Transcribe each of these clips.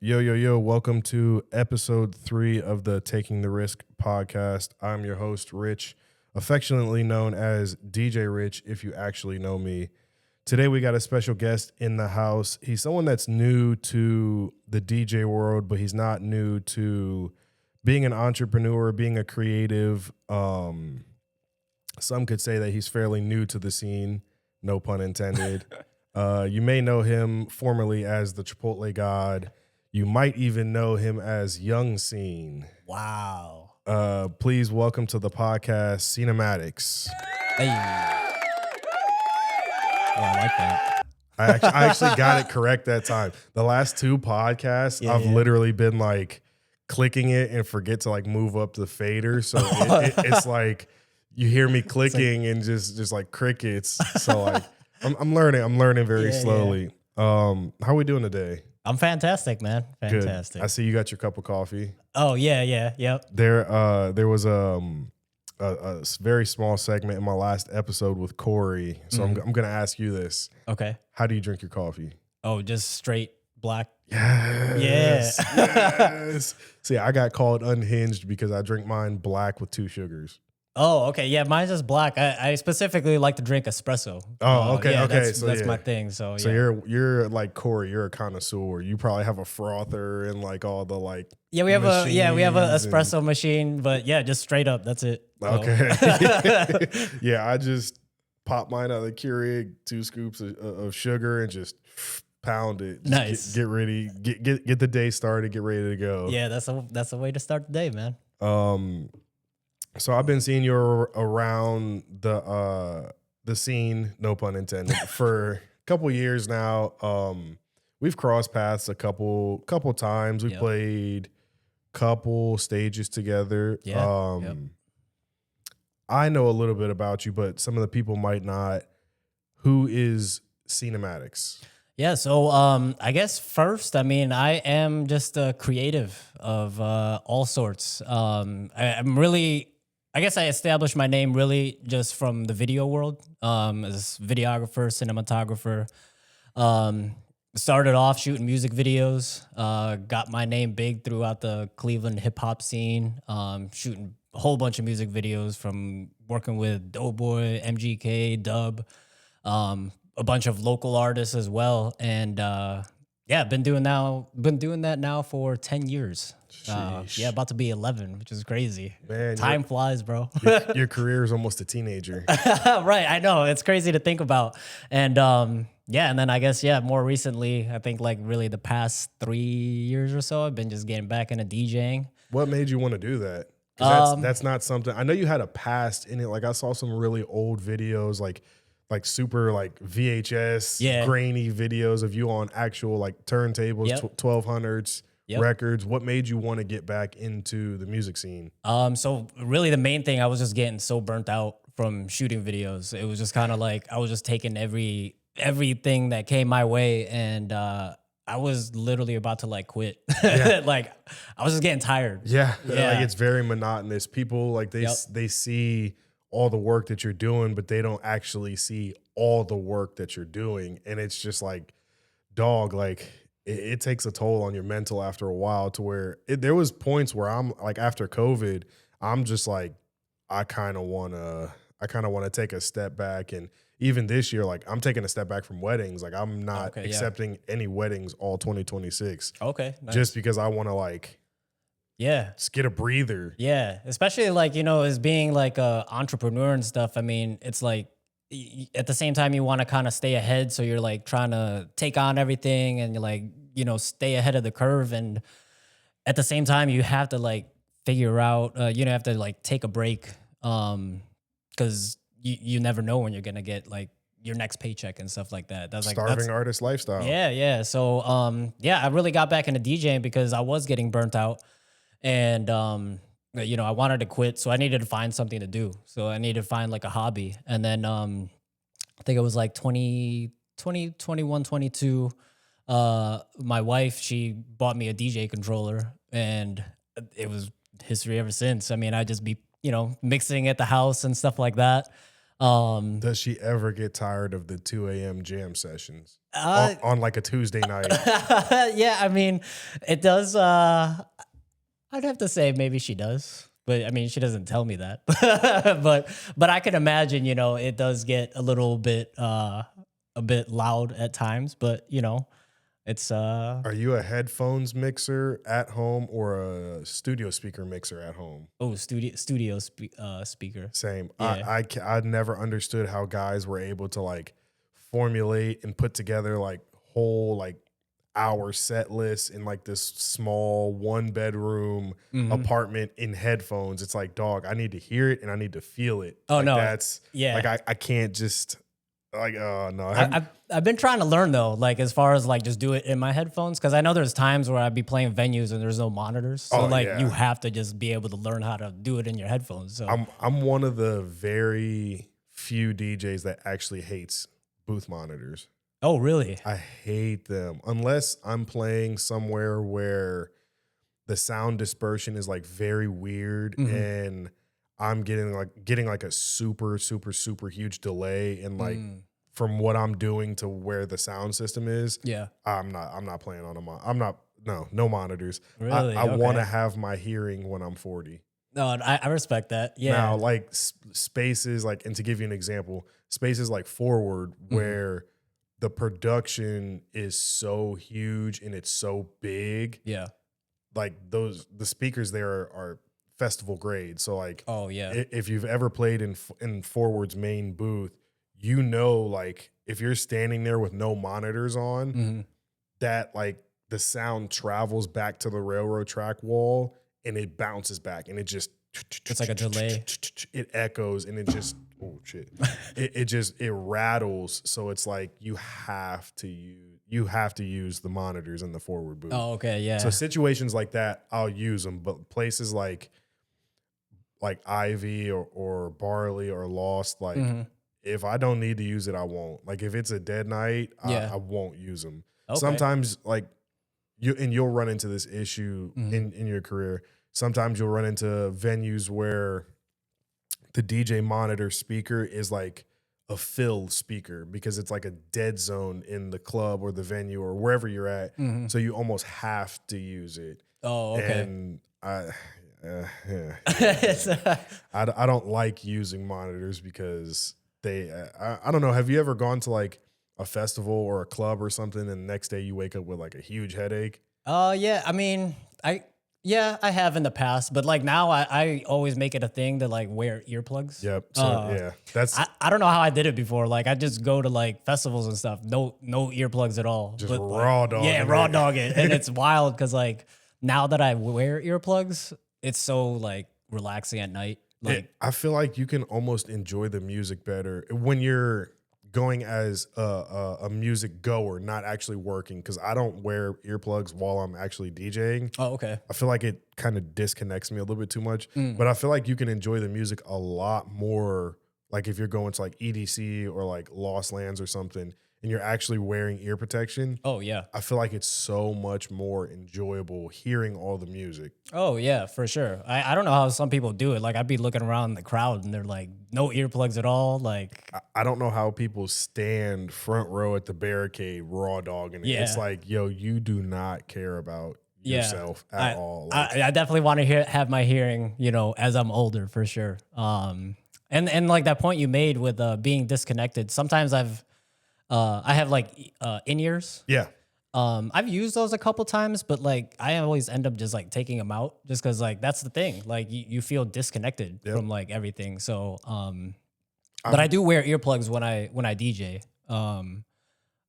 Yo, welcome to episode 3 of the Taking the Risk podcast. I'm your host, Rich, affectionately known as DJ Rich, if you actually know me. Today, we got a special guest in the house. He's someone that's new to the DJ world, but he's not new to being an entrepreneur, being a creative. Some could say that he's fairly new to the scene, no pun intended. You may know him formerly as the Chipotle God. You might even know him as Young Scene. Wow. Please welcome to the podcast, Sceneamatix. Hey. Oh, I like that. I actually got it correct that time. The last 2 podcasts, I've literally been like clicking it and forget to like move up the fader. So it's like you hear me clicking and just like crickets. So like I'm learning very slowly. How are we doing today? I'm fantastic, man. Fantastic. Good. I see you got your cup of coffee. Oh, yep. There was a very small segment in my last episode with Corey. So I'm going to ask you this. Okay. How do you drink your coffee? Oh, just straight black? Yes. Yes. See, I got called unhinged because I drink mine black with 2 sugars. Oh, okay. Yeah, mine's just black. I specifically like to drink espresso. Oh, okay. Yeah, okay. That's my thing. So you're like Corey, you're a connoisseur. You probably have a frother and like all the like we have an machines espresso machine, but yeah, just straight up. That's it. Okay. Yeah, I just pop mine out of the Keurig, 2 scoops of sugar and just pound it. Just nice. Get ready. Get the day started. Get ready to go. Yeah, that's a way to start the day, man. So I've been seeing you around the scene, no pun intended, for a couple years now. We've crossed paths a couple times. We played couple stages together. Yeah. I know a little bit about you, but some of the people might not. Who is Sceneamatix? Yeah, so I guess first, I mean, I am just a creative of all sorts. I guess I established my name really just from the video world as videographer, cinematographer. Started off shooting music videos, got my name big throughout the Cleveland hip hop scene, shooting a whole bunch of music videos from working with Doughboy, MGK, Dub, a bunch of local artists as well. And been doing that now for 10 years. About to be 11, which is crazy. Man, time flies, bro. Your career is almost a teenager. Right, I know. It's crazy to think about. And and then I guess, more recently, I think like really the past 3 years or so, I've been just getting back into DJing. What made you want to do that? 'Cause that's not something, I know you had a past in it. Like I saw some really old videos, like super like VHS, grainy videos of you on actual like turntables, 1200s. Records. What made you want to get back into the music scene? So really the main thing, I was just getting so burnt out from shooting videos. It was just kind of like I was just taking everything that came my way, and I was literally about to like quit. Like I was just getting tired. Yeah. Like it's very monotonous. People like they see all the work that you're doing, but they don't actually see all the work that you're doing, and it's just like, dog, like. It takes a toll on your mental after a while to where there was points where I'm like, after COVID, I'm just like, I kind of want to take a step back. And even this year, like I'm taking a step back from weddings. Like I'm not accepting any weddings all 2026. Okay. Nice. Just because I want to like, just get a breather. Yeah. Especially like, as being like a entrepreneur and stuff. I mean, it's like, at the same time, you want to kind of stay ahead. So you're like trying to take on everything and you're like, stay ahead of the curve. And at the same time, you have to like figure out, you have to like take a break because you never know when you're going to get like your next paycheck and stuff like that. That's like starving artist lifestyle. Yeah. So, I really got back into DJing because I was getting burnt out and, I wanted to quit, so I needed to find something to do. So I needed to find like a hobby. And then I think it was like 21, 22. My wife, she bought me a DJ controller and it was history ever since. I mean, I just be, mixing at the house and stuff like that. Does she ever get tired of the 2 a.m. jam sessions Uh, on like a Tuesday night? yeah, I mean, it does. I'd have to say maybe she does, but I mean, she doesn't tell me that. but I can imagine, it does get a bit loud at times. But it's Are you a headphones mixer at home or a studio speaker mixer at home? speaker. Same. Yeah. I never understood how guys were able to like formulate and put together like whole like hour set lists in like this small 1 bedroom Hmm. apartment in headphones. It's like, dog, I need to hear it and I need to feel it. Oh Like no, that's like yeah. I can't just like no. I, I've been trying to learn though, like as far as like just do it in my headphones, because I know there's times where I'd be playing venues and there's no monitors, so Oh like you yeah. have to just be able to learn how to do it in your headphones. So I'm one of the very few DJs that actually hates booth monitors. oh really? I hate them unless I'm playing somewhere where the sound dispersion is like very weird Hmm. and I'm getting like a super huge delay and like from what I'm doing to where the sound system is. Yeah. I'm not playing on I'm not no monitors. Really? I want to Okay. have my hearing when I'm 40. No, I respect that. Now, Yeah. like spaces, like, and to give you an example, spaces like Forward, Hmm. where the production is so huge and it's so big, Yeah. like the speakers there are festival grade. So, like, Oh yeah. if you've ever played in Forward's main booth, like, if you're standing there with no monitors on, Hmm. that like the sound travels back to the railroad track wall and it bounces back and it just It's like a delay. it echoes and it just oh shit it rattles, so it's like you have to use the monitors in the Forward booth. Oh okay. So Yeah. situations like that I'll use them, but places like Ivy or Barley or Lost, like Hmm. if I don't need to use it, I won't. Like if it's a dead night, Yeah. I won't use them. Okay. Sometimes like you'll run into this issue Hmm. in your career. Sometimes you'll run into venues where the DJ monitor speaker is like a fill speaker because it's like a dead zone in the club or the venue or wherever you're at. Hmm. So you almost have to use it. Oh okay. And yeah. It's, I don't like using monitors because I don't know. Have you ever gone to like a festival or a club or something and the next day you wake up with like a huge headache? yeah. I mean, I have in the past, but like now I always make it a thing to like wear earplugs. Yep. So yeah, that's I don't know how I did it before. Like I just go to like festivals and stuff. No earplugs at all. just But like, raw dog. yeah, raw dog it. And it's wild because like now that I wear earplugs, it's so like relaxing at night. Like I feel like you can almost enjoy the music better when you're going as a music goer, not actually working. Because I don't wear earplugs while I'm actually DJing. oh okay. I feel like it kind of disconnects me a little bit too much. Mm. But I feel like you can enjoy the music a lot more. Like if you're going to like EDC or like Lost Lands or something, and you're actually wearing ear protection. Oh yeah. I feel like it's so much more enjoyable hearing all the music. Oh yeah, for sure. I don't know how some people do it. Like I'd be looking around the crowd and they're like no earplugs at all. Like I don't know how people stand front row at the barricade raw dogging it. It's yeah. like, yo, you do not care about Yeah, yourself at all. Like, I definitely want to have my hearing, as I'm older for sure. And like that point you made with being disconnected. Sometimes I have like in ears. yeah. I've used those a couple times, but like I always end up just like taking them out just because like that's the thing. Like you feel disconnected Yep. from like everything. So but I've- I do wear earplugs when I DJ.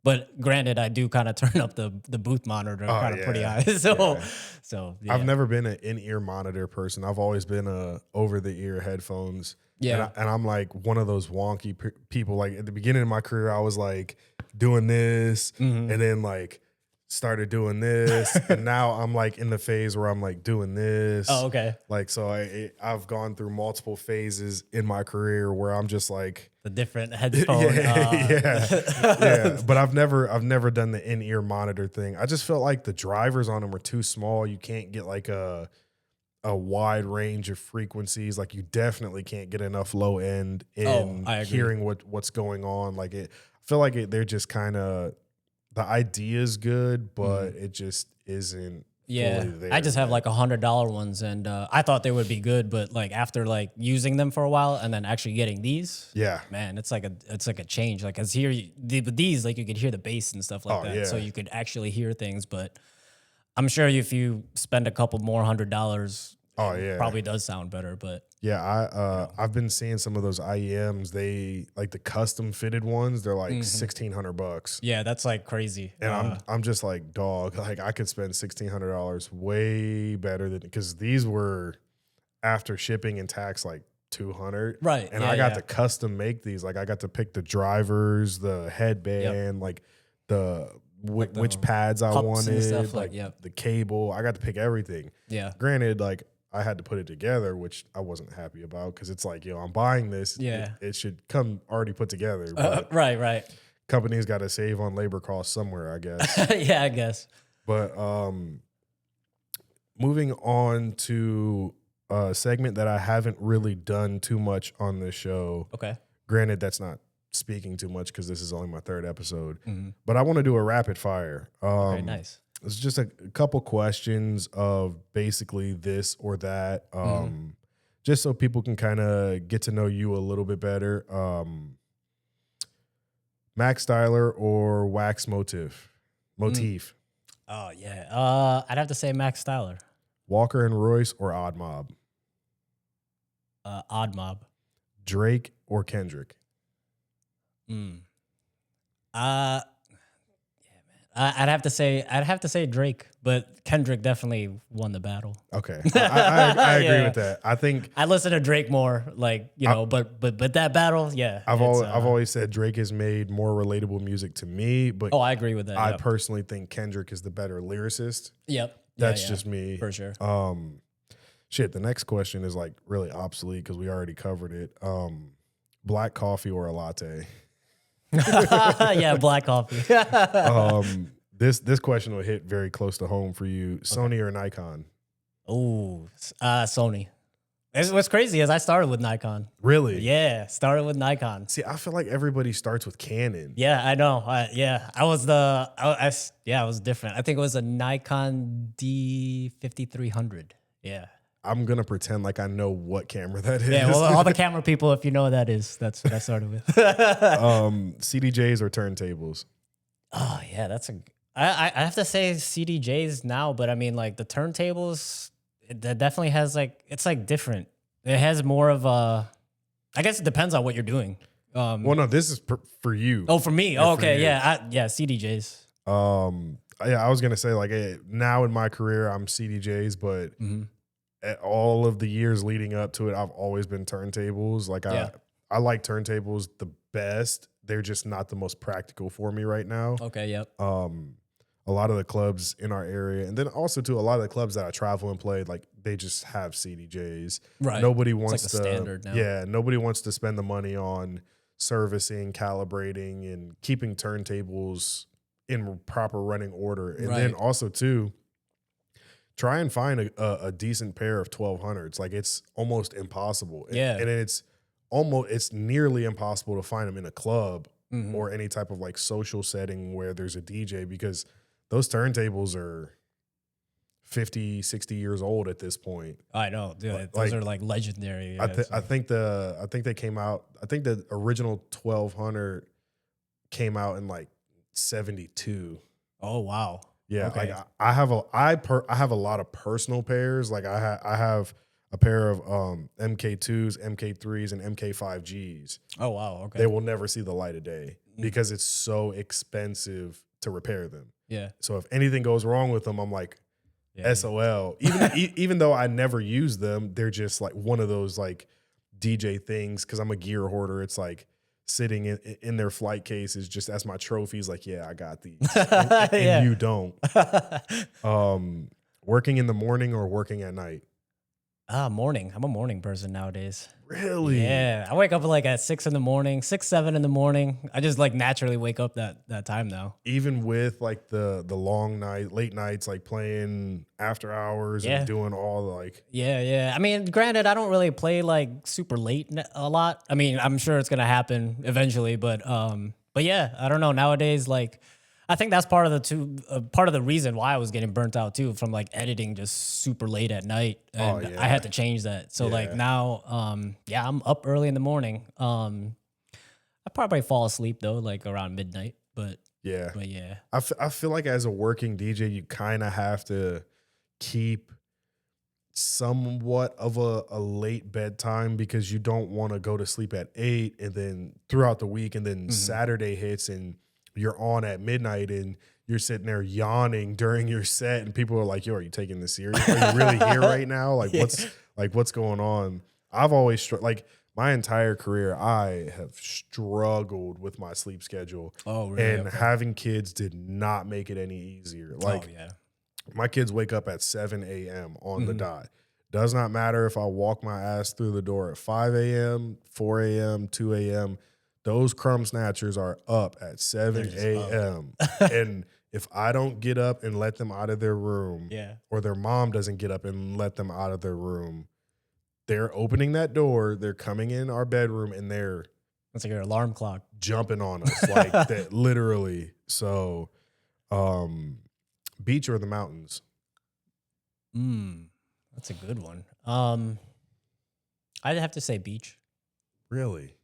But granted, I do kind of turn up the booth monitor Oh, kind of pretty yeah. high. So Yeah. so yeah. I've never been an in-ear monitor person. I've always been a over-the-ear headphones. Yeah. And I'm like one of those wonky people. Like at the beginning of my career, I was like doing this Mhm. and then like started doing this. And now I'm like in the phase where I'm like doing this. Oh, okay. Like, so I've gone through multiple phases in my career where I'm just like, The different headphone. yeah. But I've never done the in-ear monitor thing. I just felt like the drivers on them were too small. You can't get like a a wide range of frequencies. Like you definitely can't get enough low end in I agree. hearing what's going on. Like I feel like they're just kind of, the idea is good, but it just isn't Yeah, fully there I just have yet. like $100 ones, and I thought they would be good, but like after like using them for a while and then actually getting these, Yeah. man, it's like a change. Like, cause here with these, like you could hear the bass and stuff like Oh, that, so yeah. you could actually hear things. But I'm sure if you spend a couple more $100, Oh, it yeah. probably does sound better. But Yeah, I've been seeing some of those IEMs. They like the custom fitted ones. They're like $1,600, yeah, that's like crazy. and I'm just like, dog. Like I could spend $1,600 way better than, because these were after shipping and tax like 200. Right, And yeah, I got yeah. to custom make these. Like I got to pick the drivers, the headband, like the which pads I cups and wanted, stuff, like yep. the cable. I got to pick everything. Yeah. Granted, like I had to put it together, which I wasn't happy about, because it's like, I'm buying this. Yeah. It should come already put together. But Right. companies got to save on labor costs somewhere, I guess. Yeah, I guess. But moving on to a segment that I haven't really done too much on this show. Okay. Granted, that's not speaking too much because this is only my third episode. But I want to do a rapid fire. Okay, nice. It's just a couple questions of basically this or that, just so people can kind of get to know you a little bit better. Max Styler or Wax Motif? Oh yeah. I'd have to say Max Styler. Walker and Royce or Odd Mob? Odd Mob. Drake or Kendrick? I'd have to say Drake, but Kendrick definitely won the battle. Okay, I agree Yeah. with that. I think I listen to Drake more, like but that battle, yeah. I've always said Drake has made more relatable music to me, but I agree with that. I Yep. personally think Kendrick is the better lyricist. Yep. That's Yeah, just me. for sure. Shit, the next question is like really obsolete because we already covered it. Black coffee or a latte? Yeah, black coffee. This question will hit very close to home for you. Sony or Nikon? Ooh, Sony. What's crazy is I started with Nikon. Really? Yeah, started with Nikon. See, I feel like everybody starts with Canon. Yeah, I know. I was different. I think it was a Nikon D5300. Yeah. I'm gonna pretend like I know what camera that is. Yeah, well, all the camera people, if you know what that is, that's what I started with. CDJs or turntables? Oh yeah, I have to say CDJs now, but I mean like the turntables, that definitely has like, it's like different. It has more of a, I guess it depends on what you're doing. Well, no, this is for you. Oh, for me. Yeah, Oh, for okay, you. yeah, CDJs. Yeah, I was gonna say like now in my career I'm CDJs, but at all of the years leading up to it, I've always been turntables. Like I like turntables the best. They're just not the most practical for me right now. Okay, yep. A lot of the clubs in our area, and then also too, a lot of the clubs that I travel and play, like they just have CDJs. Right. Nobody wants like to the standard now. Yeah, nobody wants to spend the money on servicing, calibrating, and keeping turntables in proper running order. And then Right. also too, try and find a decent pair of 1200s. Like it's almost impossible. Yeah. And it's nearly impossible to find them in a club or any type of like social setting where there's a DJ, because those turntables are 50, 60 years old at this point. I know. Dude, Like- those are like legendary. Yeah, I think they came out. I think the original 1200 came out in like 72. oh wow. Yeah, Okay. like I have a lot of personal pairs. Like I have a pair of MK2s, MK3s, and MK5Gs. Oh wow. Okay. They will never see the light of day because it's so expensive to repair them. yeah. So if anything goes wrong with them, I'm like, Yeah. SOL. Even though I never use them, they're just like one of those like DJ things, because I'm a gear hoarder. It's like sitting in their flight cases just as my trophies. Like, yeah, I got these, and Yeah. you don't. Working in the morning or working at night? Morning. I'm a morning person nowadays. Really? Yeah, I wake up like at 6 in the morning, 6, 7 in the morning. I just like naturally wake up that time now. Even with like the long night, late nights, like playing after hours and Yeah. doing all the like. Yeah. I mean, granted, I don't really play like super late a lot. I mean, I'm sure it's gonna happen eventually, but yeah, I don't know. Nowadays, like, I think that's part of the reason why I was getting burnt out too from like editing just super late at night, Oh and I yeah, had to change that. So like yeah, now, yeah, I'm up early in the morning. I probably fall asleep though, like around midnight, yeah. but yeah, I feel like as a working DJ, you kind of have to keep somewhat of a late bedtime because you don't want to go to sleep at 8 and then throughout the week and then hmm Saturday hits and you're on at midnight and you're sitting there yawning during your set and people are like, yo, are you taking this serious? Are you really here right now? yeah. Like what's going on? I've always like my entire career I have struggled with my sleep schedule, Oh really? and Okay. having kids did not make it any easier. Oh Like yeah. my kids wake up at 7 a.m. on the hmm dot. Does not matter if I walk my ass through the door at 5 a.m., 4 a.m., 2 a.m. Those crumb snatchers are up at They're 7 just up. a.m. And if I don't get up and let them out of their room, Yeah. or their mom doesn't get up and let them out of their room, they're opening that door, they're coming in our bedroom, and they're That's like your alarm clock. jumping on us like that, literally. So, um, beach or the mountains? Mm, that's a good one. I'd have to say beach. Really?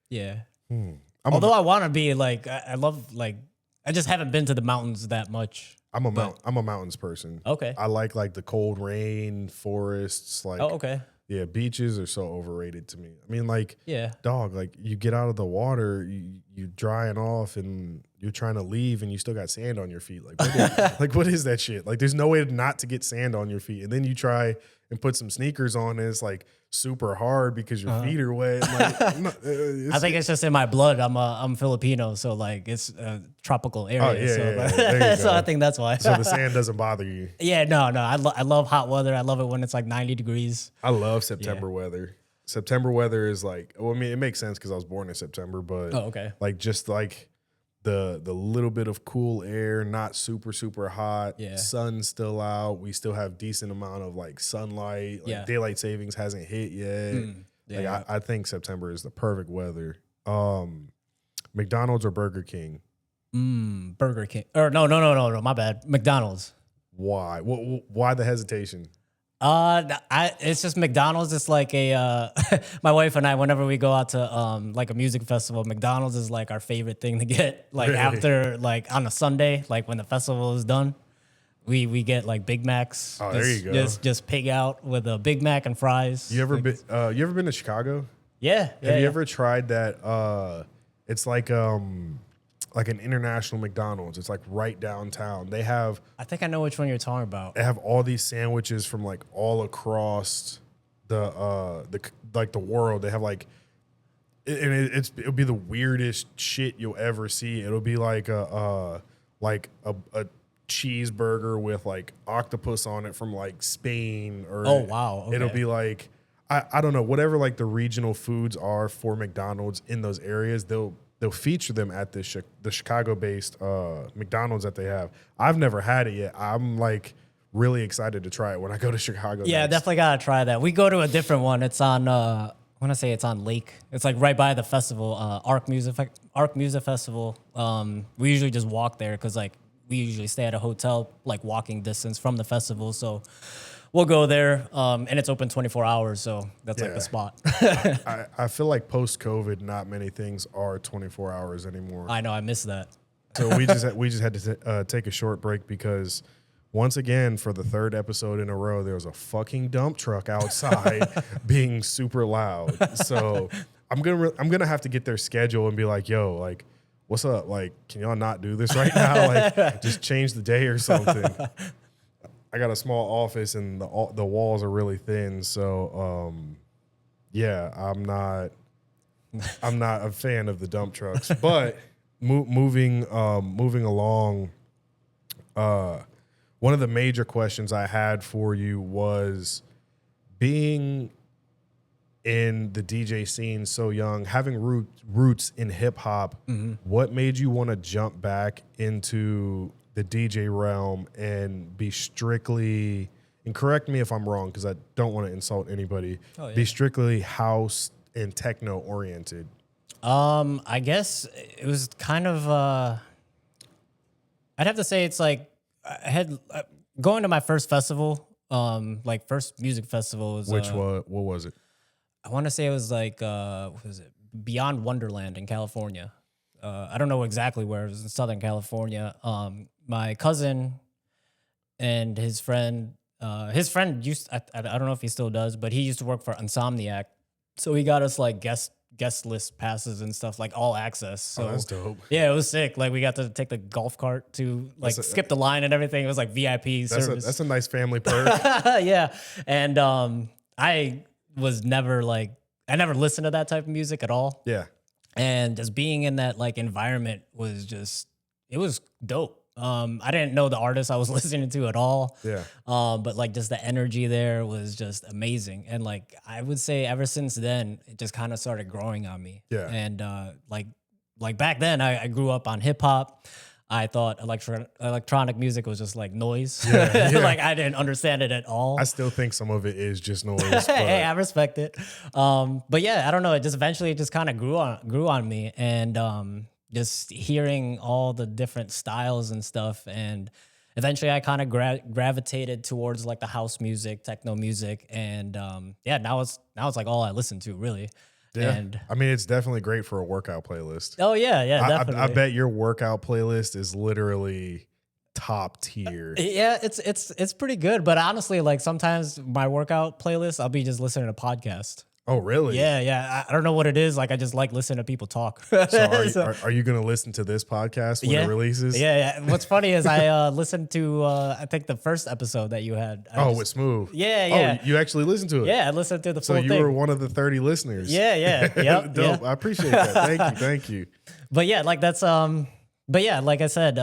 Yeah. Hmm. I'm a Although I want to be like, I love like, I just haven't been to the mountains that much. But I'm a mountains person. okay. I like the cold rain, forests, like Oh, okay. yeah, beaches are so overrated to me. I mean, like Yeah. dog, like you get out of the water, you drying off and you're trying to leave and you still got sand on your feet. Like like what is that shit? Like there's no way not to get sand on your feet. And then you try and put some sneakers on and it's like super hard because your Uh-huh. feet are wet. Like no, I think it's just in my blood. I'm Filipino, so like it's a tropical oh area. yeah, So, yeah, yeah. There you so I go. think that's why. So the sand doesn't bother you. Yeah, no. I love hot weather. I love it when it's like 90 degrees. I love Yeah. September weather. September weather is like, well, I mean, it makes sense because I was born in September, but Oh, okay. like just like the little bit of cool air, not super hot, Yeah. sun's still out. We still have decent amount of like sunlight. Like Yeah. daylight savings hasn't hit yet. Like Yeah. I think September is the perfect weather. McDonald's or Burger King? Burger King. Or no. My bad. McDonald's. Why? Why the hesitation? It's just McDonald's. It's like my wife and I, whenever we go out to like a music festival, McDonald's is like our favorite thing to get. Like Really? after like on a Sunday, like when the festival is done, we get like Big Macs. Oh, there you go. Just pig out with a Big Mac and fries. You ever been to Chicago? Yeah. Have you ever tried that? It's like an international McDonald's. It's like right downtown. I think I know which one you're talking about. They have all these sandwiches from like all across the world. They have like it'll be the weirdest shit you'll ever see. It'll be like a cheeseburger with like octopus on it from like Spain, or Oh, wow. it'll Okay. be like I don't know, whatever like the regional foods are for McDonald's in those areas, they'll feature them at the Chicago-based McDonald's that they have. I've never had it yet. I'm like really excited to try it when I go to Chicago. Yeah, next. definitely gotta try that. We go to a different one. It's on I want to say it's on Lake. It's like right by the festival, Arc Music Festival. We usually just walk there because like we usually stay at a hotel like walking distance from the festival. So we'll go there, and it's open 24 hours. So that's like Yeah. the spot. I feel like post-COVID, not many things are 24 hours anymore. I know I miss that. So we just had to take a short break because once again, for the third episode in a row, there was a fucking dump truck outside being super loud. So I'm gonna have to get their schedule and be like, yo, like, what's up? Like, can y'all not do this right now? Like, just change the day or something. I got a small office and the walls are really thin, so yeah, I'm not a fan of the dump trucks. But moving along, one of the major questions I had for you was, being in the DJ scene so young, having roots in hip hop, what made you want to jump back into the DJ realm and be strictly, and correct me if I'm wrong because I don't want to insult anybody, be strictly house and techno oriented? I guess it was kind of I'd have to say it's like I had going to my first festival, like first music festival was What was it? I want to say it was like what was it? Beyond Wonderland in California. I don't know exactly where. It was in Southern California. My cousin and his friend used I don't know if he still does, but he used to work for Insomniac. So he got us like guest list passes and stuff, like all access. So That's dope. yeah, it was sick. Like we got to take the golf cart to like skip the line and everything. It was like VIP service. That's a nice family perk. Yeah. And I was never like I never listened to that type of music at all. Yeah. And just being in that like environment was just it was dope. I didn't know the artist I was listening to at all. Yeah. But like just the energy there was just amazing. And like I would say ever since then, it just kind of started growing on me. Yeah. And like back then I grew up on hip hop. I thought electronic music was just like noise. Yeah. Like I didn't understand it at all. I still think some of it is just noise. But Hey, I respect it. But yeah, I don't know. It just eventually it just kind of grew on me, and just hearing all the different styles and stuff, and eventually I kind of gravitated towards like the house music, techno music, and yeah, now it's like all I listen to really. yeah. And I mean, it's definitely great for a workout playlist. oh yeah, definitely. I bet your workout playlist is literally top tier. Yeah, it's pretty good. But honestly, like sometimes my workout playlist, I'll be just listening to podcast. Oh, really? Yeah. I don't know what it is. Like I just like listening to people talk. So are you going to listen to this podcast when it releases? Yeah. What's funny is I listened to I think the first episode that you had. With Smooth. Yeah. Oh, you actually listened to it? Yeah, I listened to the So full you thing. were one of the 30 listeners. Yeah. Yep, Dope. yeah. I appreciate that. Thank you. But yeah, like that's but yeah, like I said,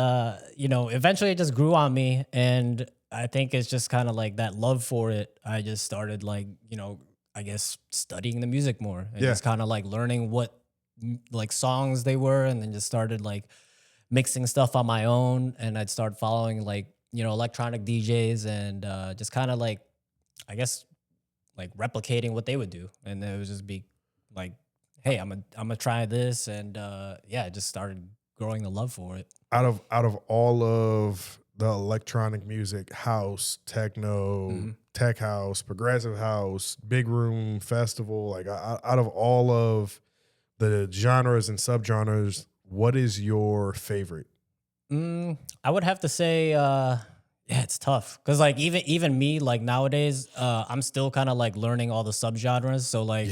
eventually it just grew on me, and I think it's just kind of like that love for it. I just started like, I guess studying the music more and just kind of like learning what like songs they were, and then just started like mixing stuff on my own, and I'd start following like, electronic DJs, and just kind of like, I guess like replicating what they would do. And it would just be like, hey, I'm gonna try this, and yeah, I just started growing the love for it. Out of all of the electronic music, house, techno, tech house, progressive house, big room, festival, like out of all of the genres and subgenres, what is your favorite? I would have to say, yeah, it's tough because like even me, like nowadays, I'm still kind of like learning all the subgenres. So like,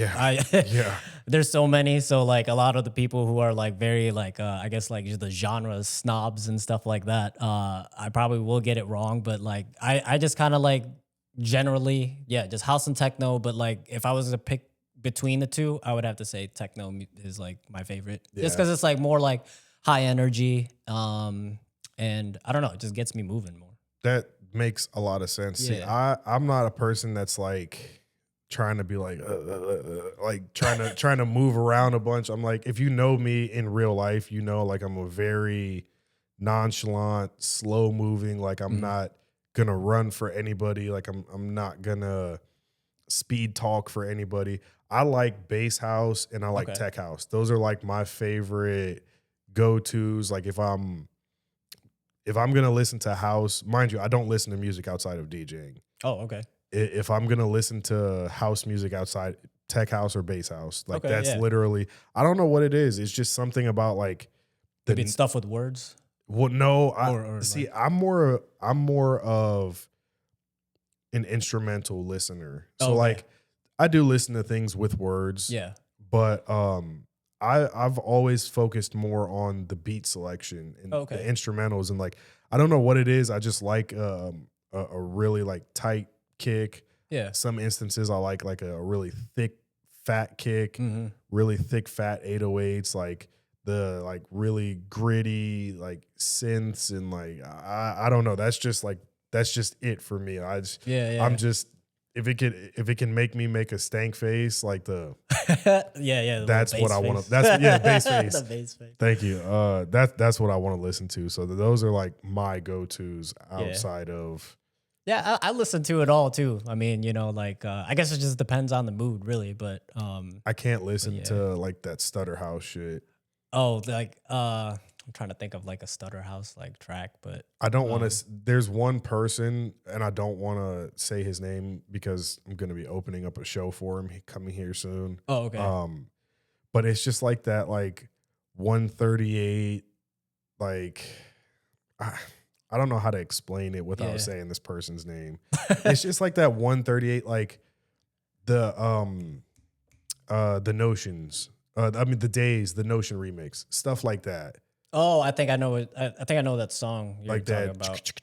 there's so many. So like a lot of the people who are like very like, I guess like the genre snobs and stuff like that, I probably will get it wrong. But like, I just kind of like generally, just house and techno. But like, if I was to pick between the two, I would have to say techno is like my favorite, just because it's like more like high energy. And I don't know, it just gets me moving more. That makes a lot of sense. See, I'm not a person that's like trying to be like trying to move around a bunch. I'm like, if you know me in real life, like I'm a very nonchalant, slow moving. Like I'm not gonna run for anybody. Like I'm not gonna speed talk for anybody. I like bass house and I like tech house. Those are like my favorite go-tos. Like if I'm gonna listen to house, mind you, I don't listen to music outside of DJing. Oh, okay. If I'm gonna listen to house music outside tech house or bass house, like that's literally, I don't know what it is. It's just something about like maybe it's stuff with words. Well, no, see, like, I'm more of an instrumental listener. So like I do listen to things with words. Yeah. But I've always focused more on the beat selection and the instrumentals, and like I don't know what it is. I just like a really like tight kick. Yeah. Some instances I like a really thick fat kick, really thick fat 808s, like the like really gritty like synths, and like I don't know. That's just it for me. I'm just if it can make me make a stank face, like the yeah, the that's little what I bass want face. to. That's bass face. The bass face. Thank you. That's what I want to listen to. So those are like my go tos outside of. Yeah, I listen to it all too. I mean, like I guess it just depends on the mood, really. But I can't listen to like that stutter house shit. oh, like I'm trying to think of like a stutter house like track, but I don't want to. There's one person, and I don't want to say his name because I'm going to be opening up a show for him coming here soon. oh, okay, But it's just like that, like 138, like I don't know how to explain it without saying this person's name. It's just like that 138, like the Notions. I mean the Days, the Notion remix, stuff like that. Oh, I think I know it. I think I know that song you're Like talking that. about. Like,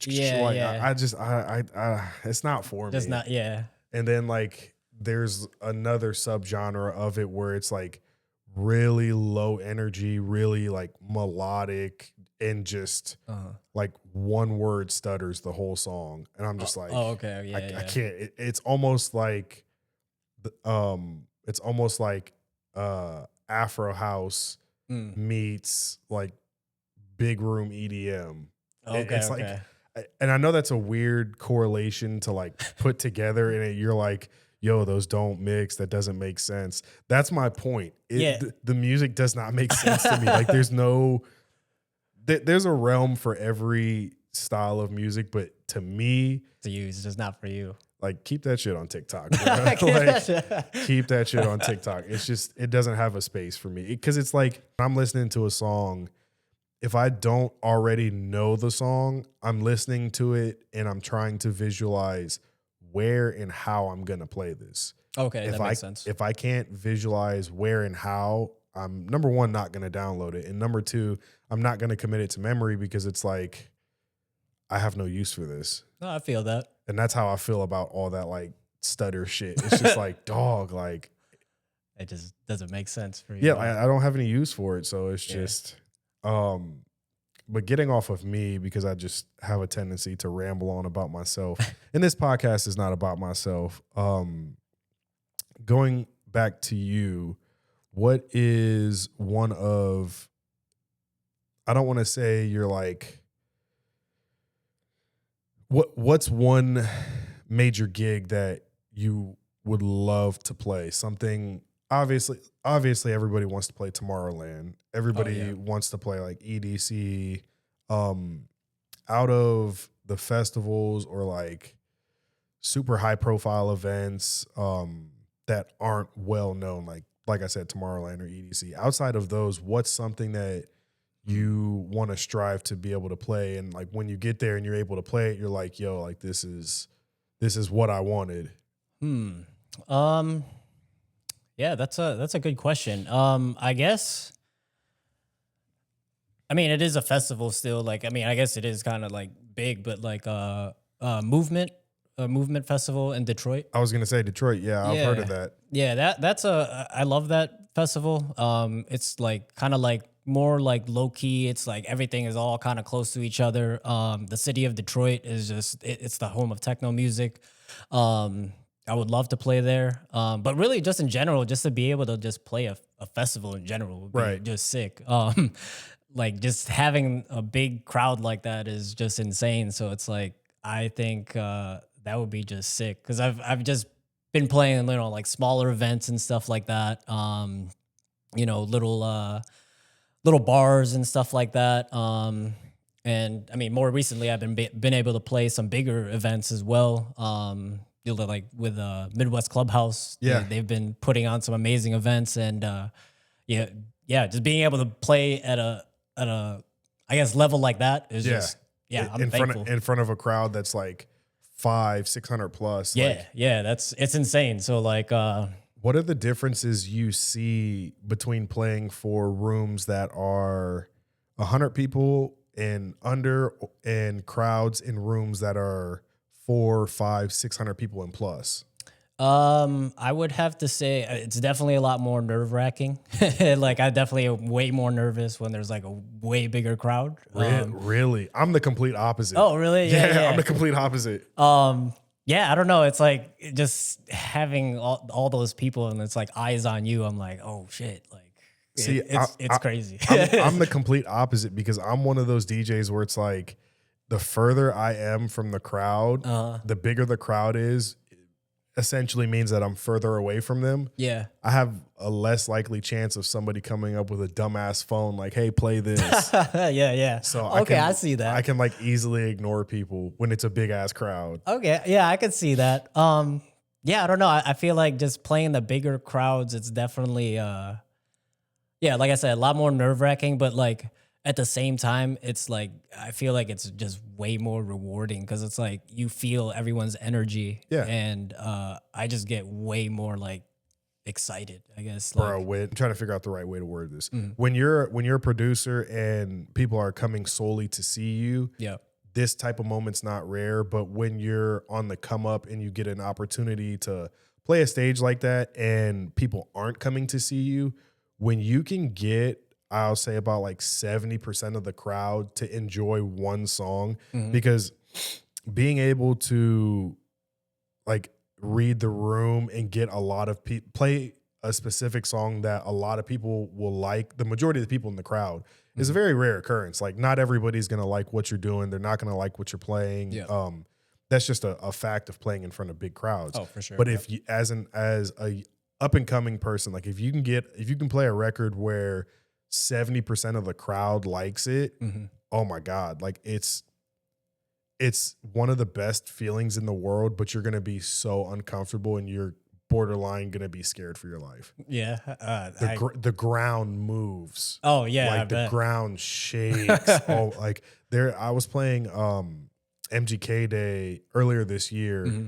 Yeah. I just it's not for Just me. not, yeah. And then like there's another subgenre of it where it's like really low energy, really like melodic, and just like one word stutters the whole song. And I'm just like, Oh, okay, yeah. I can't. It's almost like, Afro house meets like big room EDM. It's like, Okay. and I know that's a weird correlation to like put together, and you're like, yo, those don't mix. That doesn't make sense. That's my point. The music does not make sense to me. Like there's there's a realm for every style of music, but to me, To you, it's just not for you. like keep that shit on TikTok. Bro. Like keep that shit on TikTok. It's just, it doesn't have a space for me because it's like I'm listening to a song. If I don't already know the song, I'm listening to it and I'm trying to visualize where and how I'm going to play this. Okay, that makes sense. If I can't visualize where and how, I'm number one, not going to download it. And number two, I'm not going to commit it to memory because it's like, I have no use for this. No, I feel that. And that's how I feel about all that like stutter shit. It's just like, dog, like. It just doesn't make sense for you. Yeah, I don't have any use for it. So it's just, but getting off of me, because I just have a tendency to ramble on about myself. And this podcast is not about myself. Going back to you, what is one of, I don't want to say you're like, what's one major gig that you would love to play? Something, obviously everybody wants to play Tomorrowland. Everybody wants to play like EDC. Out of the festivals or like super high profile events that aren't well known, like I said, Tomorrowland or EDC. Outside of those, what's something that you want to strive to be able to play, and like when you get there and you're able to play it, you're like, yo, like this is what I wanted? Yeah, that's a good question. I guess, I mean, it is a festival still. Like, I mean, I guess it is kind of like big, but like a movement festival in Detroit. I was gonna say Detroit. Yeah, I've heard of that. Yeah, I love that festival. It's like kind of like more like low key. It's like everything is all kind of close to each other. The city of Detroit is just it's the home of techno music. I would love to play there. But really just in general, just to be able to just play a festival in general would be just sick. Like just having a big crowd like that is just insane. So it's like, I think that would be just sick. Cause I've just been playing, like smaller events and stuff like that. Little bars and stuff like that. And I mean, more recently, I've been able to play some bigger events as well. Like with Midwest Clubhouse, they've been putting on some amazing events, and just being able to play at a I guess level like that is just I'm thankful. In front of a crowd that's like 500-600 plus. It's insane. So like, what are the differences you see between playing for rooms that are 100 people and under, and crowds in rooms that are 400, 500, 600 people and plus? I would have to say it's definitely a lot more nerve wracking. Like I definitely am way more nervous when there's like a way bigger crowd. Really? I'm the complete opposite. Oh, really? Yeah, I'm the complete opposite. Yeah, I don't know. It's like just having all those people and it's like eyes on you. I'm like, oh shit, like See, it's crazy. I'm the complete opposite because I'm one of those DJs where it's like the further I am from the crowd, the bigger the crowd is, essentially means that I'm further away from them. Yeah. I have a less likely chance of somebody coming up with a dumbass phone like, "Hey, play this." Yeah. So Okay, I see that. I can like easily ignore people when it's a big ass crowd. Okay, yeah, I could see that. Yeah, I don't know. I feel like just playing the bigger crowds, it's definitely yeah, like I said, a lot more nerve wracking, but like at the same time, it's like I feel like it's just way more rewarding because it's like you feel everyone's energy, Yeah. and I just get way more like excited. I guess Bro, like I'm trying to figure out the right way to word this. mm-hmm. When you're a producer and people are coming solely to see you, Yeah, this type of moment's not rare. But when you're on the come up and you get an opportunity to play a stage like that and people aren't coming to see you, when you can get, I'll say about like 70% of the crowd to enjoy one song, mm-hmm. because being able to like read the room and get a lot of people play a specific song that a lot of people will like, the majority of the people in the crowd, is a very rare occurrence. Like not everybody's going to like what you're doing. They're not going to like what you're playing. Yeah. That's just a fact of playing in front of big crowds. Oh, for sure. But if you, as a up and coming person, like if you can play a record where 70% of the crowd likes it, mm-hmm. oh my God, like it's one of the best feelings in the world, but you're going to be so uncomfortable and you're borderline going to be scared for your life. Yeah, The ground moves. oh yeah, Like the ground shakes. Oh, like I was playing MGK Day earlier this year. mm-hmm.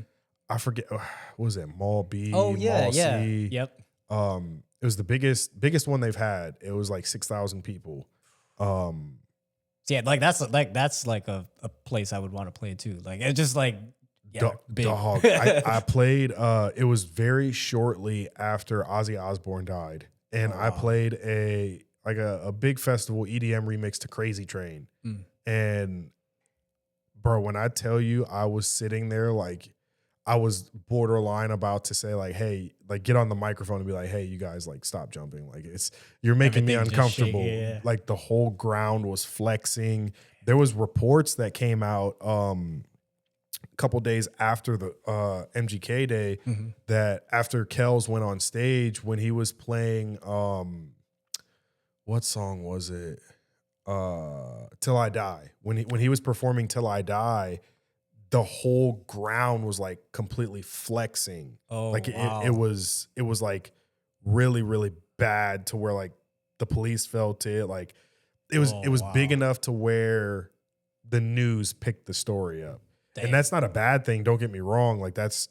I forget, what was it? Mall B, Oh yeah, Mall yeah, C. yep. It was the biggest one they've had. It was like 6,000 people. Yeah, like that's like a place I would want to play too. Like it's just like big. Dog. I played. It was very shortly after Ozzy Osbourne died, and I played a big festival EDM remix to Crazy Train. And bro, when I tell you, I was sitting there like I was borderline about to say like, "Hey, like get on the microphone and be like, hey, you guys, like stop jumping. Like you're making me uncomfortable." Yeah. Like the whole ground was flexing. There was reports that came out a couple days after the MGK Day that after Kells went on stage when he was playing what song was it? Till I Die. When he was performing Till I Die, the whole ground was like completely flexing. Oh, like wow. it was like really, really bad to where like the police felt it. Like it was big enough to where the news picked the story up. Damn. And that's not a bad thing. Don't get me wrong. Like that's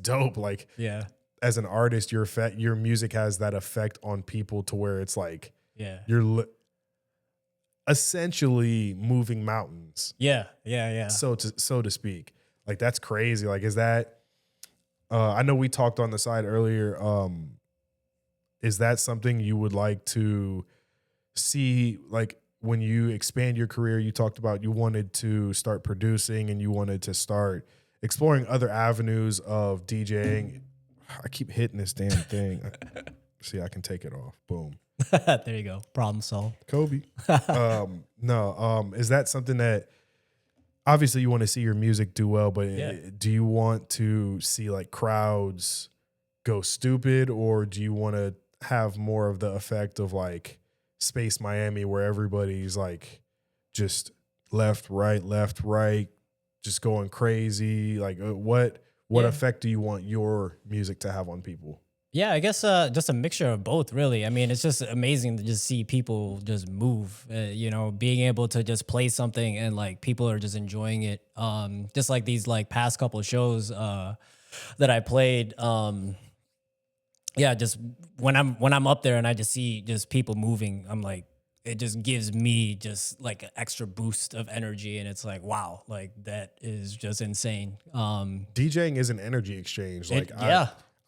dope. Like Yeah. as an artist, your music has that effect on people to where it's like Yeah. you're essentially moving mountains. Yeah. Yeah. So to speak. Like that's crazy. Like is that I know we talked on the side earlier. Is that something you would like to see, like when you expand your career? You talked about you wanted to start producing and you wanted to start exploring other avenues of DJing. I keep hitting this damn thing. See, I can take it off. Boom. There you go. Problem solved. Kobe. Is that something that obviously you want to see your music do well, but do you want to see like crowds go stupid, or do you want to have more of the effect of like Space Miami where everybody's like just left, right, just going crazy? Like what effect do you want your music to have on people? Yeah, I guess just a mixture of both, really. I mean, it's just amazing to just see people just move, being able to just play something and like people are just enjoying it. Just like these like past couple of shows that I played. Just when I'm up there and I just see just people moving, I'm like, it just gives me just like an extra boost of energy, and it's like, wow, like that is just insane. DJing is an energy exchange. Like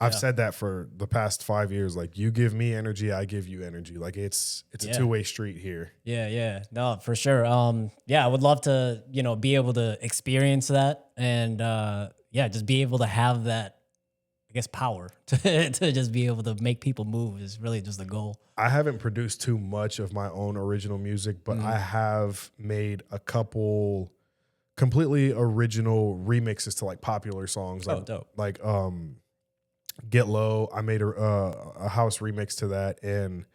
I've said that for the past 5 years. Like you give me energy, I give you energy. Like it's a two-way street here. Yeah. No, for sure. I would love to, be able to experience that and yeah, just be able to have that, I guess, power to just be able to make people move is really just the goal. I haven't produced too much of my own original music, but I have made a couple completely original remixes to like popular songs. Oh, dope. Like Get Low. I made a house remix to that, and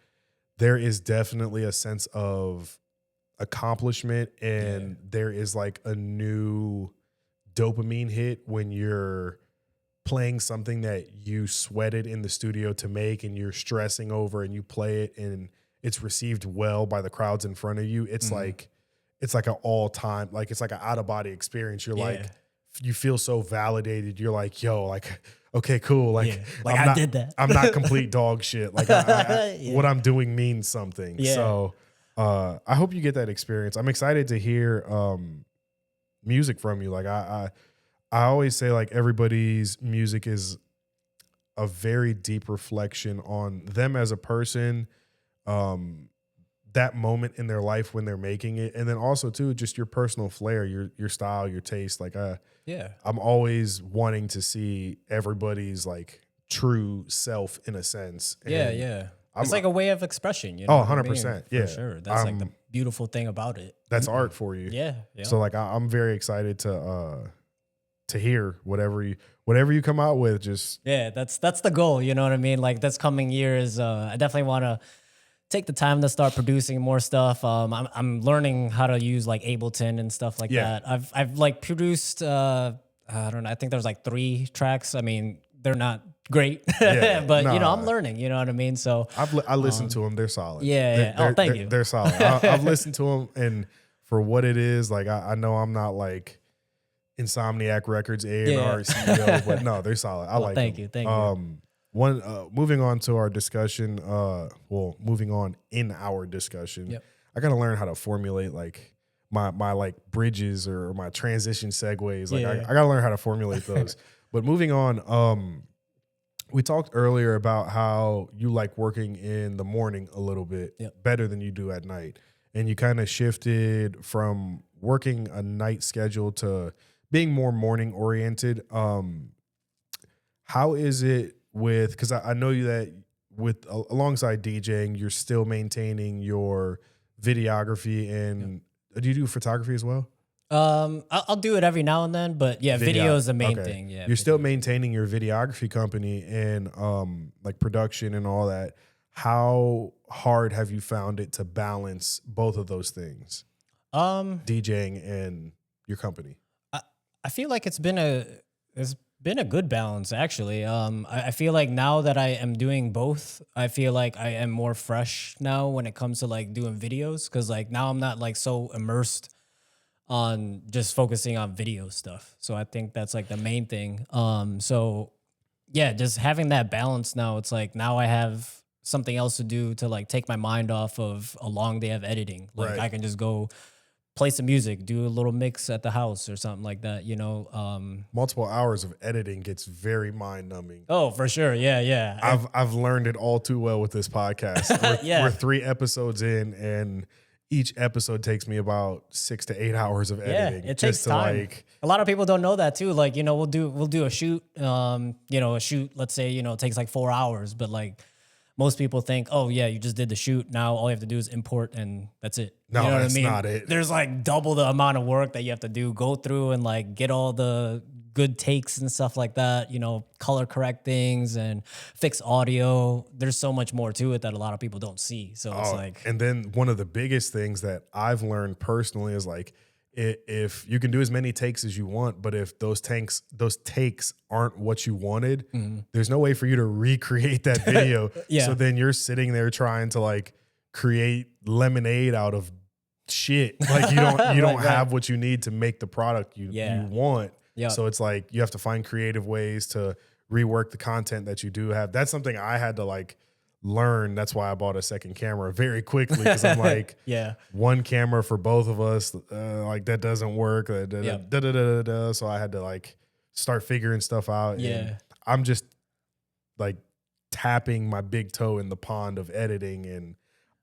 there is definitely a sense of accomplishment, and there is like a new dopamine hit when you're playing something that you sweated in the studio to make and you're stressing over, and you play it and it's received well by the crowds in front of you. It's like an all time, like it's like an out of body experience. You're like, you feel so validated. You're like, yo, like, okay, cool. Like, like I did that. I'm not complete dog shit. Like what I'm doing means something. So I hope you get that experience. I'm excited to hear music from you. Like I always say, like, everybody's music is a very deep reflection on them as a person, that moment in their life when they're making it, and then also too just your personal flair, your style, your taste. Like I'm always wanting to see everybody's like true self in a sense. And it's like a way of expression, you know. 100%. Yeah, for sure. That's like the beautiful thing about it. That's art for you. Yeah. So like I'm very excited to hear whatever you come out with. Just that's the goal, you know what I mean? Like this coming year is I definitely want to take the time to start producing more stuff. I'm learning how to use like Ableton and stuff like that. I've like produced I don't know, I think there's like 3 tracks. I mean, they're not great, but you know, I'm learning, you know what I mean? So I listened to them. They're solid. Thank you. They're solid. I've listened to them, and for what it is, like I know I'm not like Insomniac Records A&R CEO, but no, they're solid. I like them. Thank you. Moving on to our discussion, moving on in our discussion, I got to learn how to formulate like my like bridges or my transition segues. Like I got to learn how to formulate those. But moving on, we talked earlier about how you like working in the morning a little bit better than you do at night. And you kind of shifted from working a night schedule to being more morning oriented. How is it with, because I know you that with alongside DJing, you're still maintaining your videography, and do you do photography as well? I'll do it every now and then, but video is the main thing. Yeah, you're still maintaining your videography company and like production and all that. How hard have you found it to balance both of those things, DJing and your company? I feel like it's been a good balance, actually. I feel like now that I am doing both, I feel like I am more fresh now when it comes to like doing videos, because like now I'm not like so immersed on just focusing on video stuff. So I think that's like the main thing. So yeah, just having that balance now, it's like now I have something else to do to like take my mind off of a long day of editing. Like I can just go play some music, do a little mix at the house or something like that, you know. Multiple hours of editing gets very mind numbing. Oh, for sure. Yeah. I've learned it all too well with this podcast. We're 3 episodes in, and each episode takes me about 6 to 8 hours of editing. It takes time. Like, a lot of people don't know that too. Like, you know, we'll do a shoot, you know, a shoot, let's say, you know, it takes like 4 hours, but like most people think, oh yeah, you just did the shoot. Now all you have to do is import and that's it. No, you know that's what I mean? not it. There's like double the amount of work that you have to do, go through and like get all the good takes and stuff like that, you know, color correct things and fix audio. There's so much more to it that a lot of people don't see. So it's like, and then one of the biggest things that I've learned personally is like, if you can do as many takes as you want, but if those takes aren't what you wanted, there's no way for you to recreate that video. So then you're sitting there trying to like create lemonade out of shit. Like you don't have what you need to make the product you want. So it's like you have to find creative ways to rework the content that you do have. That's something I had to like learn. That's why I bought a second camera very quickly, because I'm like, one camera for both of us, like that doesn't work. So I had to like start figuring stuff out. And I'm just like tapping my big toe in the pond of editing, and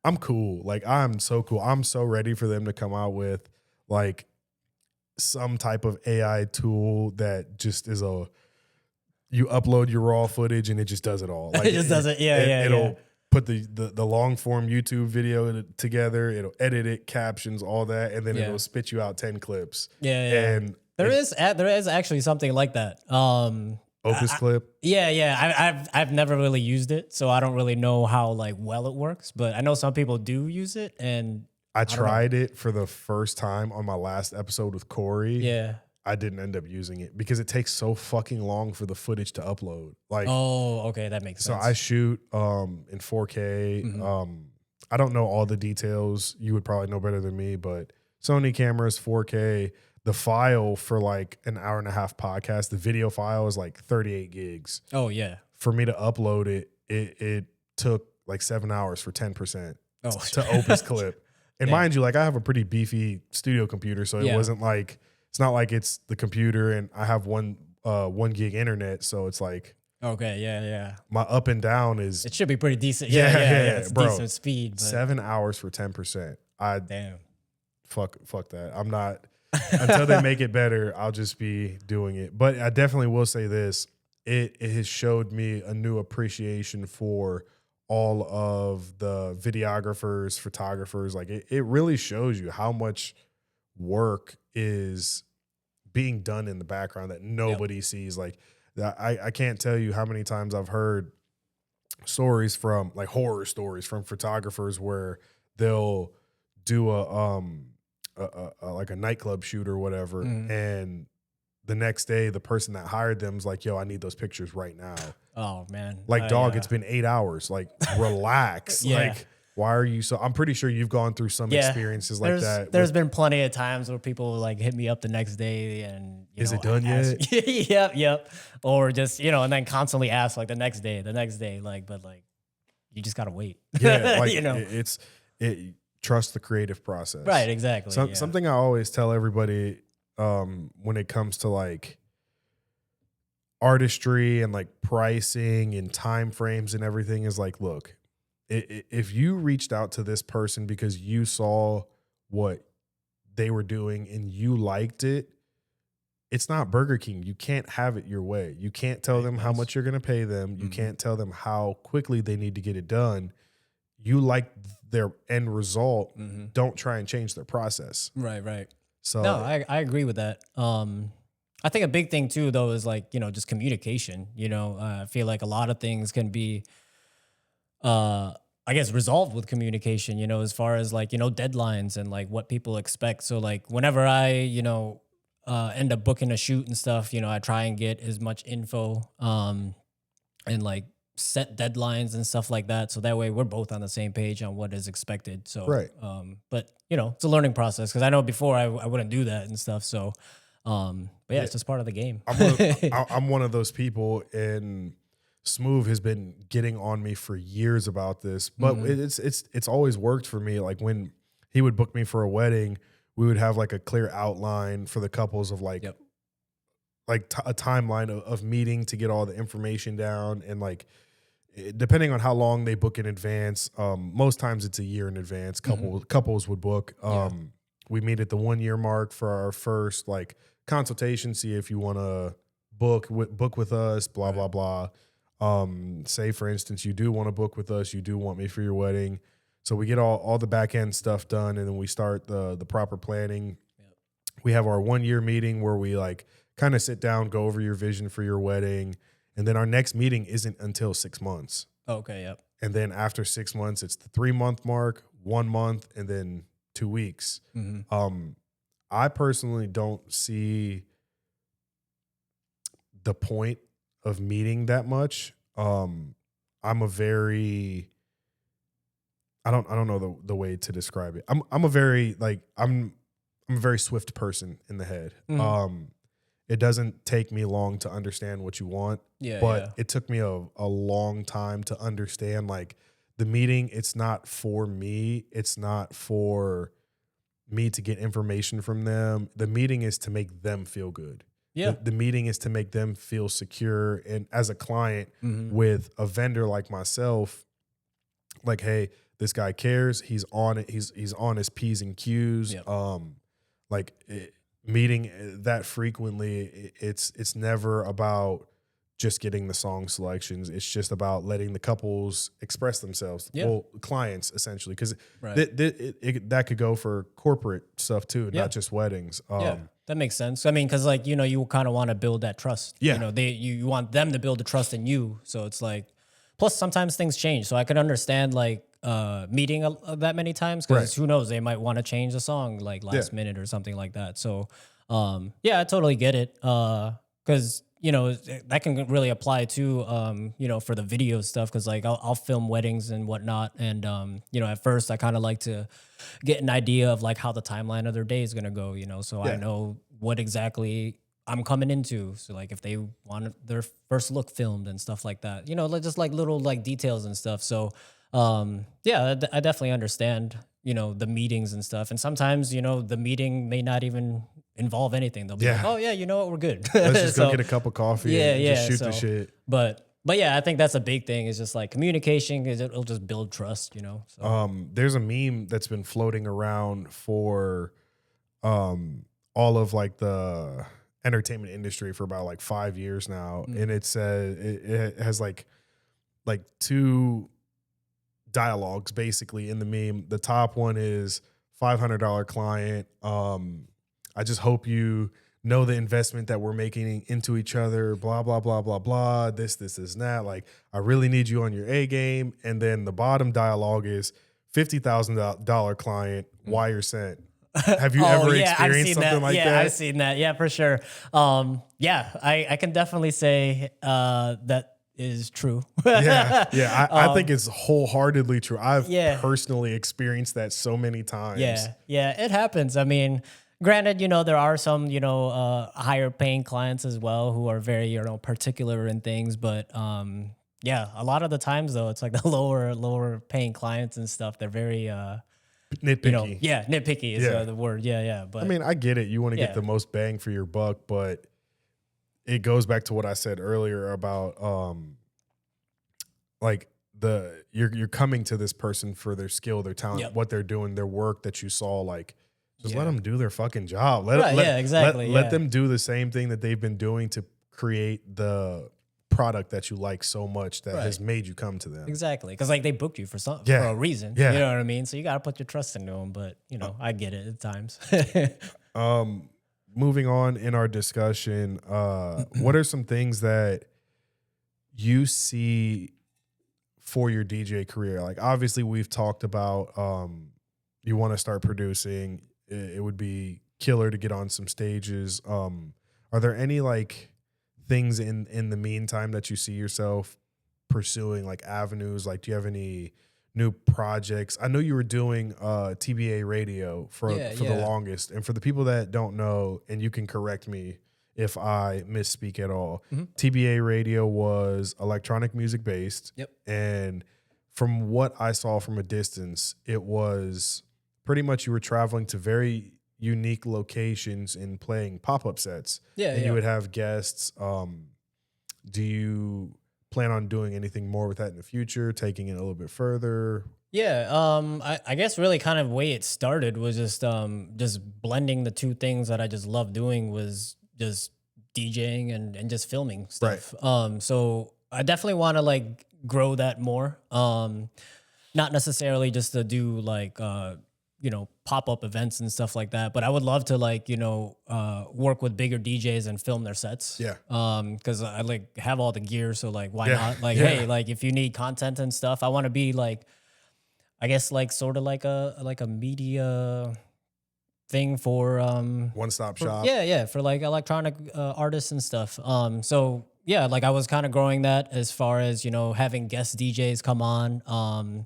I'm cool. Like I'm so cool. I'm so ready for them to come out with like some type of AI tool that just is you upload your raw footage and it just does it all. Like it just does it. Yeah. It'll put the long form YouTube video together. It'll edit it, captions, all that, and then it'll spit you out 10 clips. Yeah. And there is actually something like that. Opus Clip. Yeah. I've never really used it, so I don't really know how like well it works. But I know some people do use it, and I tried it for the first time on my last episode with Corey. Yeah. I didn't end up using it because it takes so fucking long for the footage to upload. Like, oh, okay, that makes sense. So I shoot in 4K. I don't know all the details. You would probably know better than me, but Sony cameras, 4K. The file for like an hour and a half podcast, the video file is like 38 gigs. Oh yeah. For me to upload it, it took like 7 hours for 10% to Opus Clip. And mind you, like I have a pretty beefy studio computer, so it wasn't like it's not like it's the computer and I have 1 gig internet, so it's like okay, yeah. My up and down is it should be pretty decent. Yeah, it's bro. Decent speed. But 7 hours for 10%. Damn. Fuck that. I'm not until they make it better. I'll just be doing it. But I definitely will say this: it has showed me a new appreciation for all of the videographers, photographers. Like it really shows you how much work is being done in the background that nobody sees. Like I can't tell you how many times I've heard stories from like horror stories from photographers where they'll do a like a nightclub shoot or whatever, and the next day the person that hired them's like, yo, I need those pictures right now. Oh man. Like dog, it's been 8 hours. Like relax. Like why are you so? I'm pretty sure you've gone through some experiences like that. There's been plenty of times where people like hit me up the next day and is it done yet? Yep. Or just, and then constantly ask like the next day, like, but like you just gotta wait. Yeah, like trust the creative process. Right, exactly. Something I always tell everybody when it comes to like artistry and like pricing and time frames and everything is like, look, if you reached out to this person because you saw what they were doing and you liked it, it's not Burger King. You can't have it your way. You can't tell them how much you're going to pay them. You can't tell them how quickly they need to get it done. You like their end result. Don't try and change their process. Right. So no, I agree with that. I think a big thing too, though, is like, just communication. I feel like a lot of things can be, I guess, resolved with communication, as far as like, deadlines and like what people expect. So like whenever I, end up booking a shoot and stuff, I try and get as much info and like set deadlines and stuff like that. So that way we're both on the same page on what is expected. So, right. But it's a learning process because I know before I wouldn't do that and stuff. So, but yeah, it's just part of the game. I'm one of those people, and Smoove has been getting on me for years about this, but it's always worked for me. Like when he would book me for a wedding, we would have like a clear outline for the couples of like, a timeline of meeting to get all the information down. And like, depending on how long they book in advance, most times it's a year in advance. Couples would book. We meet at the 1 year mark for our first like consultation, see if you want to book with us, blah, blah, blah. Say for instance, you do want to book with us, you do want me for your wedding. So we get all the back end stuff done, and then we start the proper planning. We have our 1 year meeting where we like kind of sit down, go over your vision for your wedding. And then our next meeting isn't until 6 months. Okay. Yep. And then after 6 months, it's the 3 month mark, 1 month, and then 2 weeks. I personally don't see the point of meeting that much. I'm a very, I don't know the way to describe it. I'm a very like, I'm a very swift person in the head. It doesn't take me long to understand what you want, but it took me a long time to understand like the meeting. It's not for me. It's not for me to get information from them. The meeting is to make them feel good. The meeting is to make them feel secure. And as a client with a vendor like myself, like, hey, this guy cares. He's on it. He's on his P's and Q's. meeting that frequently, it's never about just getting the song selections. It's just about letting the couples express themselves. Yeah. Well, clients essentially, because Right. that could go for corporate stuff too, Yeah. not just weddings. Yeah, that makes sense. I mean, because like you kind of want to build that trust. Yeah. You want them to build the trust in you. So it's like, plus sometimes things change. So I could understand like meeting that many times because Right. who knows, they might want to change the song like Yeah. last minute or something like that. So yeah, I totally get it. Because that can really apply to for the video stuff because like I'll film weddings and whatnot, and at first I kind of like to get an idea of like how the timeline of their day is gonna go, so I Yeah. know what exactly I'm coming into. So like if they want their first look filmed and stuff like that, like just like little like details and stuff. So yeah, I definitely understand, the meetings and stuff. And sometimes, the meeting may not even involve anything. They'll be like, Yeah. oh yeah, you know what, we're good. Let's just go So, get a cup of coffee yeah, and just yeah. shoot the So, shit. but yeah, I think that's a big thing is just like communication because it'll just build trust, So There's a meme that's been floating around for all of like the entertainment industry for about like 5 years now, and it says it has like two dialogues basically in the meme. The top one is $500 client. I just hope you know the investment that we're making into each other. Blah blah blah blah blah. This and that. Like I really need you on your A game. And then the bottom dialogue is $50,000 client. Wire sent. Have you Oh ever yeah, I've experienced seen something that. like Yeah, that? I've seen that. Yeah, for sure. Yeah, I can definitely say that is true. Yeah. I think it's wholeheartedly true. I've Yeah. personally experienced that so many times. Yeah, it happens. I mean, granted, there are some, higher paying clients as well who are very, particular in things, but yeah, a lot of the times though, it's like the lower paying clients and stuff. They're very Nitpicky. yeah, nitpicky is Yeah. the word. Yeah, yeah. I But mean, I get it. You want to get yeah. the most bang for your buck, but it goes back to what I said earlier about like you're coming to this person for their skill, their talent, Yep. what they're doing, their work that you saw. Like, just let Yeah. them do their fucking job. Let Right, let, yeah, exactly, let yeah. them do the same thing that they've been doing to create the product that you like so much that has Right. made you come to them. Exactly, because like they booked you for Yeah. for a reason. Yeah. You know what I mean. So you got to put your trust into them. But I get it at times. Moving on in our discussion, what are some things that you see for your DJ career? Like obviously we've talked about you want to start producing. It would be killer to get on some stages. Are there any like things in the meantime that you see yourself pursuing, like avenues? Like do you have any new projects? I know you were doing TBA radio for the Yeah. longest. And for the people that don't know, and you can correct me if I misspeak at all, TBA radio was electronic music based. Yep. And from what I saw from a distance, it was pretty much you were traveling to very unique locations and playing pop-up sets. Yeah, And yeah. you would have guests. Do you plan on doing anything more with that in the future, taking it a little bit further? Yeah, I guess really kind of way it started was just blending the two things that I just love doing was just DJing and just filming stuff. So I definitely want to like grow that more. Not necessarily just to do like pop-up events and stuff like that, but I would love to like work with bigger DJs and film their sets. Yeah. Because I like have all the gear, so like why Yeah. not? Like Yeah. hey, like if you need content and stuff, I want to be like I guess like sort of like a media thing for One-stop for- shop. yeah, for like electronic artists and stuff. So yeah, like I was kind of growing that as far as having guest DJs come on,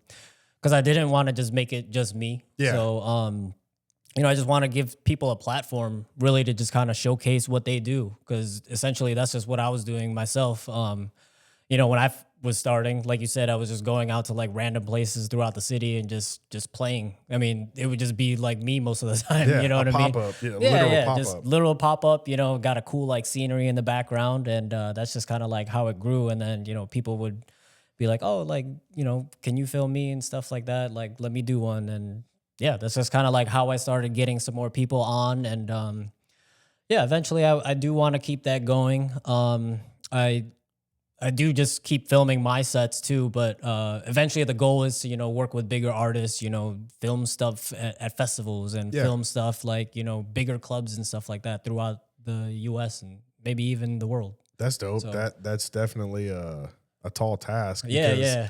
because I didn't want to just make it just me. Yeah. So I just want to give people a platform really to just kind of showcase what they do, because essentially that's just what I was doing myself. When I was starting, like you said, I was just going out to like random places throughout the city and just playing. I mean, it would just be like me most of the time. Yeah, You know a what I mean? pop-up. Yeah, literal pop-up. Just literal pop up. Got a cool like scenery in the background, and that's just kind of like how it grew. And then people would be like, oh, like can you film me and stuff like that? Like, let me do one. And yeah, that's just kind of like how I started getting some more people on, and Yeah, eventually I do want to keep that going. I I do just keep filming my sets too, but eventually the goal is to, work with bigger artists, film stuff at festivals and Yeah, film stuff like, bigger clubs and stuff like that throughout the US and maybe even the world. that's dope. So, That's definitely a tall task yeah, because yeah.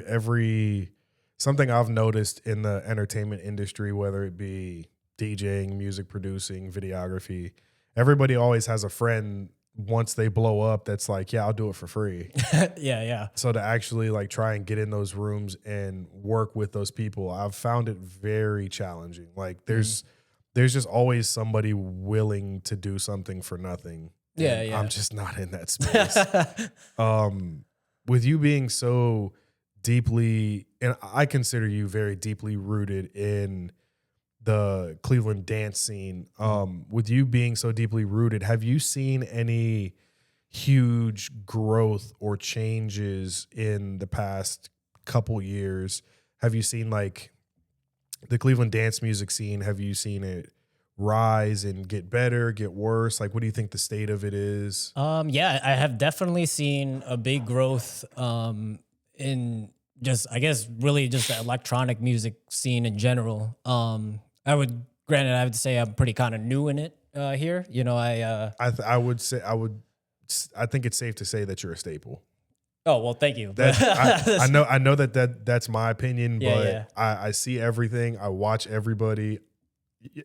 every something I've noticed in the entertainment industry, whether it be DJing, music producing, videography, everybody always has a friend once they blow up that's like, yeah, I'll do it for free. Yeah, yeah. So to actually like try and get in those rooms and work with those people, I've found it very challenging. Like Mhm. there's just always somebody willing to do something for nothing. Yeah, And I'm yeah. just not in that space. Um, with you being so deeply, and I consider you very deeply rooted in the Cleveland dance scene. With you being so deeply rooted, have you seen any huge growth or changes in the past couple years? Have you seen like the Cleveland dance music scene? Have you seen it rise and get better, get worse? Like, what do you think the state of it is? Yeah, I have definitely seen a big growth in just, I guess, really just the electronic music scene in general. Granted, I would say I'm pretty kind of new in it here. I would say I think it's safe to say that you're a staple. Oh well, thank you. That's I know that's my opinion, Yeah, yeah. but I see everything. I watch everybody.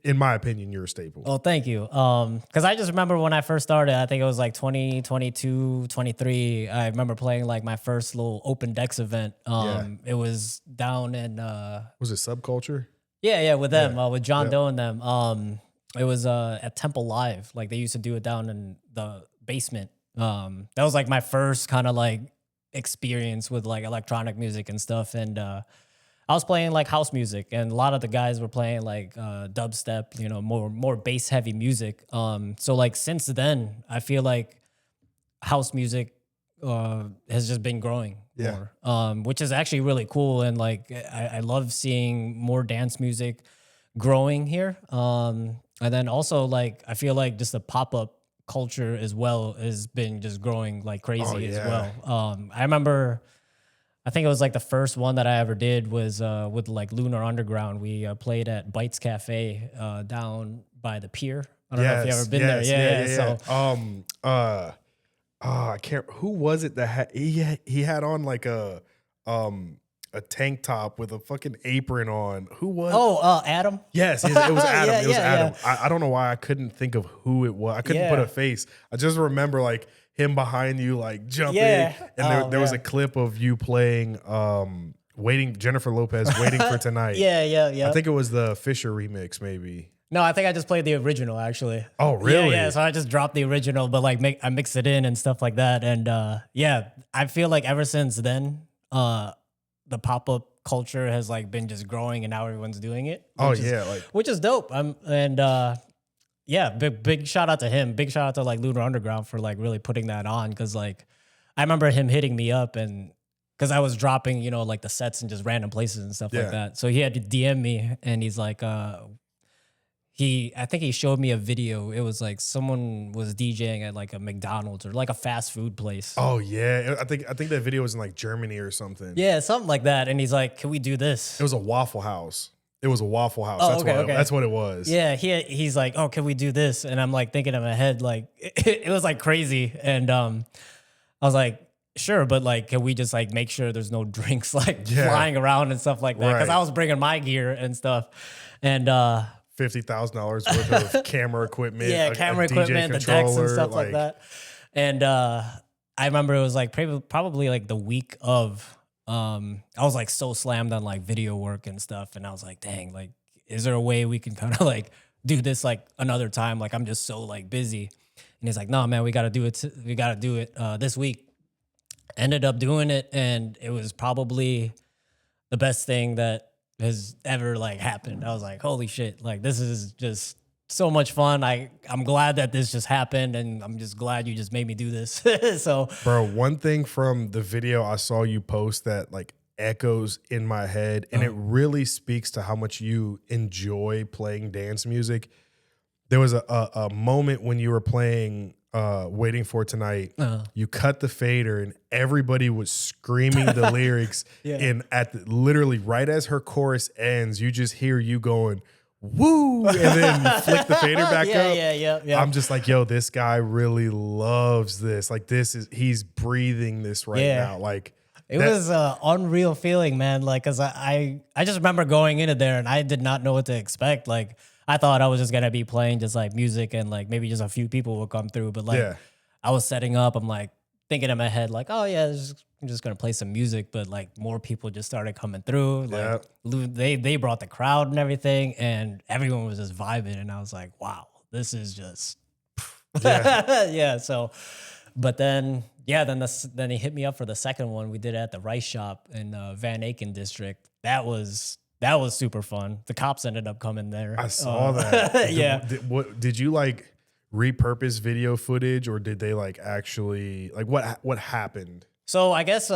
In my opinion, you're a staple. Well, thank you. Because I just remember when I first started, I think it was like 2022, 23. I remember playing like my first little open decks event. Yeah. It was down in Was it Subculture? yeah, with them, Yeah. with John Yep. Doe and them. It was at Temple Live. Like they used to do it down in the basement. That was like my first kind of like experience with like electronic music and stuff. And I was playing like house music, and a lot of the guys were playing like dubstep, more bass heavy music. So like since then, I feel like house music has just been growing Yeah. more, which is actually really cool. And like I love seeing more dance music growing here. And then also like I feel like just the pop up culture as well has been just growing like Oh crazy as yeah. well. I remember. I think it was like the first one that I ever did was with like Lunar Underground. We played at Bites Cafe down by the pier. I don't know if you ever Yes. been there. Yes. Yeah, Yeah. yeah. Yeah. So I can't. Who was it that he had on like a tank top with a fucking apron on? Who was? Adam. Yes, it was Adam. Yeah, It was yeah, Adam. yeah. I don't know why I couldn't think of who it was. I couldn't put Yeah. a face. I just remember like him behind you, like jumping, Yeah. and Oh, there was a man. clip of you playing waiting Jennifer Lopez waiting for tonight. Yeah, yeah, I yeah. think it was the Fisher remix, maybe. No, I think I just played the original actually. Oh, Yeah, really? yeah. So I just dropped the original, but like I mixed it in and stuff like that. And yeah, I feel like ever since then, the pop up culture has like been just growing, and now everyone's doing it, Oh yeah, like which is dope. And yeah, big shout out to him. Big shout out to like Lunar Underground for like really putting that on, because like I remember him hitting me up, and because I was dropping, like the sets in just random places and stuff like Yeah. that. So he had to DM me, and he's like, I think he showed me a video. It was like someone was DJing at like a McDonald's or like a fast food place. oh yeah. I think that video was in like Germany or something. Yeah, something like that. And he's like, "Can we do this?" It was a Waffle House. It was a Waffle House. Oh, That's okay, what okay. that's what it was. Yeah, he's like, "Oh, can we do this?" And I'm like thinking in my head, like it was like crazy. And I was like, "Sure, but like, can we just like make sure there's no drinks like Yeah. flying around and stuff like that?" Because Right. I was bringing my gear and stuff. And $50,000 worth of camera equipment. yeah, a camera DJ equipment, the decks and controller, stuff like that. And I remember it was like probably like the week of. I was like so slammed on like video work and stuff, and I was like, dang, like, is there a way we can kind of like do this like another time? Like, I'm just so like busy. And he's like, no, man, we got to do it. We got to do it this week. Ended up doing it, and it was probably the best thing that has ever like happened. I was like, holy shit, like this is just so much fun. I'm glad that this just happened, and I'm just glad you just made me do this. So Bro, one thing from the video I saw you post that like echoes in my head, and it really speaks to how much you enjoy playing dance music. there was a moment when you were playing Waiting for Tonight. You cut the fader and everybody was screaming the lyrics. Yeah. And literally right as her chorus ends, you just hear you going, woo, and then you flick the fader back up. Yeah. I'm just like, yo, this guy really loves this. Like he's breathing this right now. Like it was an unreal feeling, man. Like, cause I just remember going into there and I did not know what to expect. Like, I thought I was just gonna be playing just like music and like maybe just a few people would come through. But like, I was setting up. I'm like thinking in my head, like, oh yeah, I'm just gonna play some music. But like more people just started coming through. Like they brought the crowd and everything, and everyone was just vibing. And I was like, wow, this is just yeah. So, but then. Yeah, then he hit me up for the second one. We did it at the Rice Shop in Van Aken district. That was super fun. The cops ended up coming there. I saw that. Yeah. Did you like repurpose video footage, or did they like actually like what happened? So I guess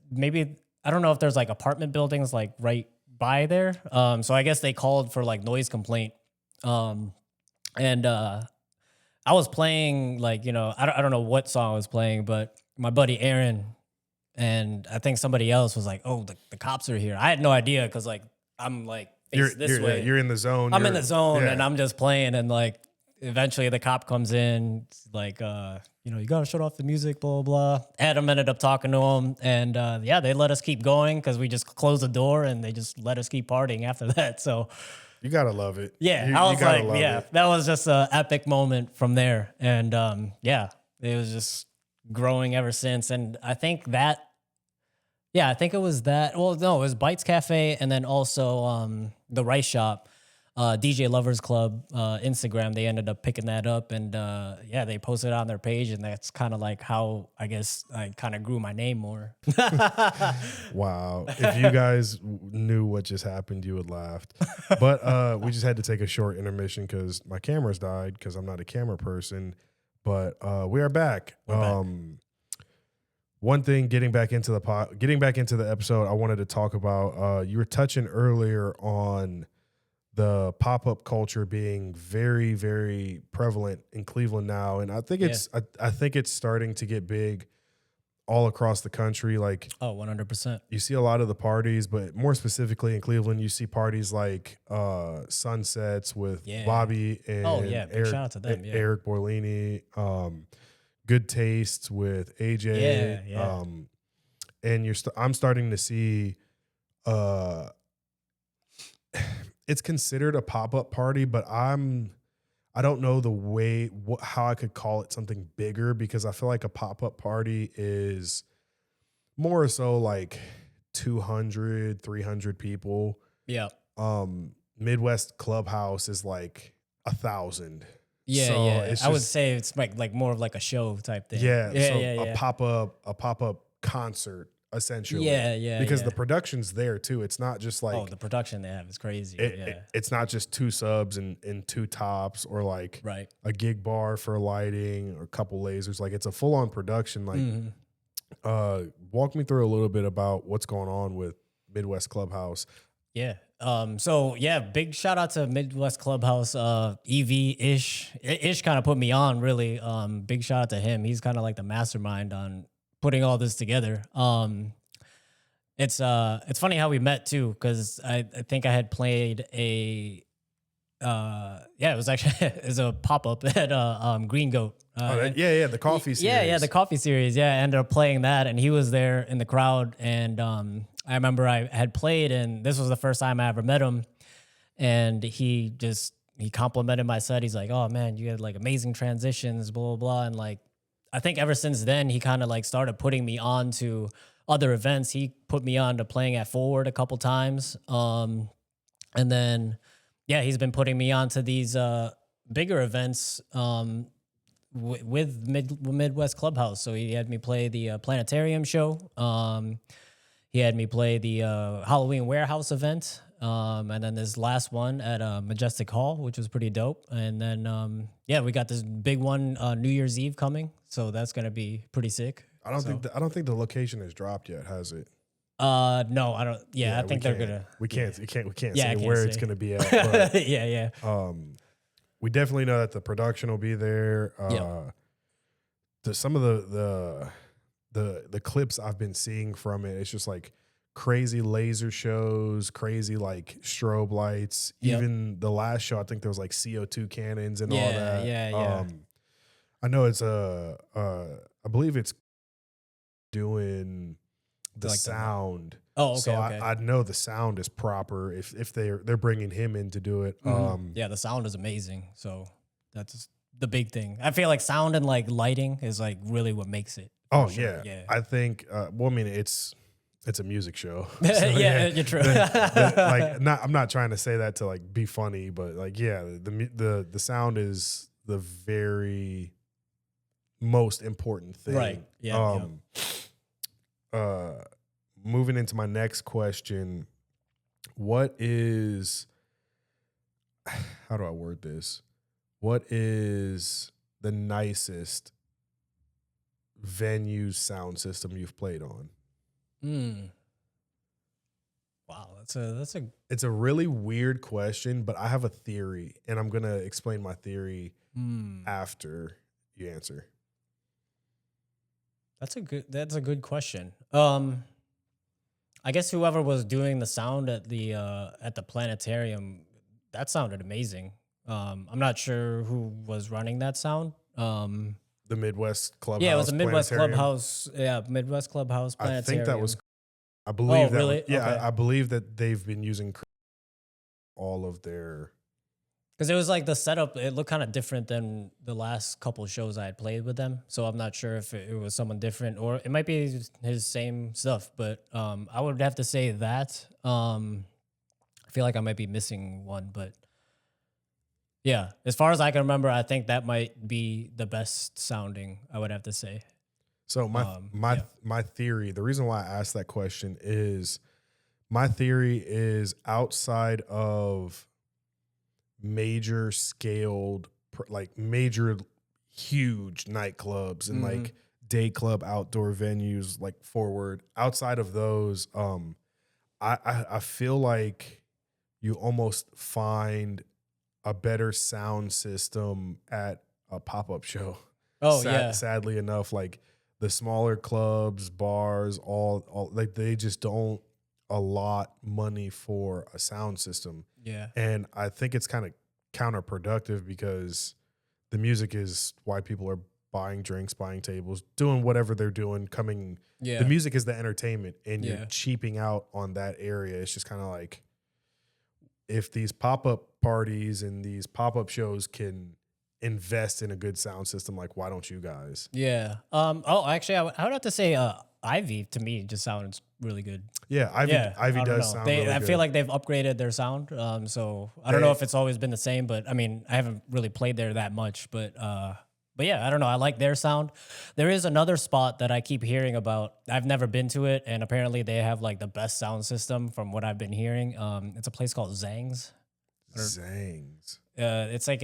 maybe I don't know if there's like apartment buildings like right by there. So I guess they called for like noise complaint. And I was playing like, I don't know what song I was playing, but my buddy Aaron and I think somebody else was like, oh, the cops are here. I had no idea because like I'm like this way. You're in the zone. I'm in the zone and I'm just playing and like eventually the cop comes in like, you got to shut off the music, blah, blah, blah. Adam ended up talking to him and they let us keep going because we just closed the door and they just let us keep partying after that. So you gotta love it. Yeah, I was like, that was just an epic moment from there. And it was just growing ever since. And I think it was that. Well, no, it was Bites Cafe and then also the Rice Shop, DJ Lovers Club, Instagram. They ended up picking that up and they posted it on their page. And that's kind of like how I guess I kind of grew my name more. Wow. If you guys knew what just happened, you would laugh. But we just had to take a short intermission because my cameras died because I'm not a camera person. But we are back. One thing, getting back into the episode, I wanted to talk about. You were touching earlier on the pop-up culture being very, very prevalent in Cleveland now, and I think I think it's starting to get big all across the country. Like 100%. You see a lot of the parties, but more specifically in Cleveland, you see parties like Sunsets with Bobby and big shout out to them. Eric Borlini, Good Tastes with AJ, and I'm starting to see. It's considered a pop-up party, but I don't know the way how I could call it something bigger because I feel like a pop-up party is more so like 200, 300 people. Yeah. Midwest Clubhouse is like 1,000. I would say it's like more of like a show type thing. A pop-up concert. Essentially, because the production's there too. It's not just like the production they have is crazy. It's not just 2 subs and 2 tops or like a gig bar for lighting or a couple lasers. Like it's a full on production. Like, walk me through a little bit about what's going on with Midwest Clubhouse. Yeah. Big shout out to Midwest Clubhouse. Ish kind of put me on really. Big shout out to him. He's kind of like the mastermind on putting all this together. It's funny how we met too, because I think I had played it was actually it's a pop-up at Green Goat. The coffee series. Yeah, the coffee series. Yeah, I ended up playing that and he was there in the crowd and I remember I had played and this was the first time I ever met him and he complimented my set. He's like, "Oh man, you had like amazing transitions, blah blah blah." And like I think ever since then, he kind of like started putting me on to other events. He put me on to playing at Forward a couple times. And then, he's been putting me on to these bigger events with Midwest Clubhouse. So he had me play the Planetarium show. He had me play the Halloween Warehouse event. And then this last one at Majestic Hall, which was pretty dope. And then, we got this big one New Year's Eve coming. So that's going to be pretty sick. I don't think the location has dropped yet, has it? No, I don't. Yeah, I think they're gonna. We can't say where it's gonna be at. But, we definitely know that the production will be there. Yeah. Some of the clips I've been seeing from it, it's just like crazy laser shows, crazy like strobe lights. Yep. Even the last show, I think there was like CO2 cannons and all Yeah, that. yeah. I know it's I believe it's doing the Like sound. Oh, So okay, okay. I know the sound is proper if they're bringing him in to do it. Yeah, the sound is amazing. So that's the big thing. I feel like sound and like lighting is like really what makes it. For Oh sure. yeah, Yeah. I think. Well, I mean, it's a music show. So, Yeah, you're true. like, I'm not trying to say that to like be funny, but like, yeah, the sound is the very most important thing. Right. Yeah. Uh, moving into my next question, what is how do I word this? What is the nicest venue sound system you've played on? Mm. Wow, that's a It's a really weird question, but I have a theory, and I'm gonna explain my theory after you answer. that's a good question. I guess whoever was doing the sound at the planetarium, that sounded amazing. I'm not sure who was running that sound. The Midwest Yeah, it was Clubhouse a Midwest Planetarium. Clubhouse. Yeah, Midwest Clubhouse I think that was. Planetarium. I Oh, believe that was. really? Yeah, Okay. I believe that they've been using all of their. Because it was like the setup, it looked kind of different than the last couple shows I had played with them. So I'm not sure if it was someone different or it might be his same stuff. But I would have to say that. I feel like I might be missing one, but yeah, as far as I can remember, I think that might be the best sounding. I would have to say. So Yeah. my theory. The reason why I asked that question is my theory is outside of major scaled, like major, huge nightclubs and Mm-hmm. like day club outdoor venues, like Forward. Outside of those, I feel like you almost find a better sound system at a pop up show. Oh yeah, Sadly enough, like the smaller clubs, bars, all like they just don't allot money for a sound system. yeah, And I think it's kind of counterproductive because the music is why people are buying drinks, buying tables, doing whatever they're doing, coming. The yeah, music is the entertainment, and you're yeah. cheaping out on that area. It's just kind of like if these pop-up parties and these pop-up shows can invest in a good sound system, like why don't you guys? Yeah. Oh, actually, I would have to say, Ivy to me just sounds really good. Yeah, Yeah, Ivy I don't does know. sound really I good. feel like they've upgraded their sound. So I don't know They- if it's always been the same, but I mean, I haven't really played there that much. But yeah, I don't know. I like their sound. There is another spot that I keep hearing about. I've never been to it, and apparently they have like the best sound system from what I've been hearing. It's a place called Zhang's. Zangs. It's like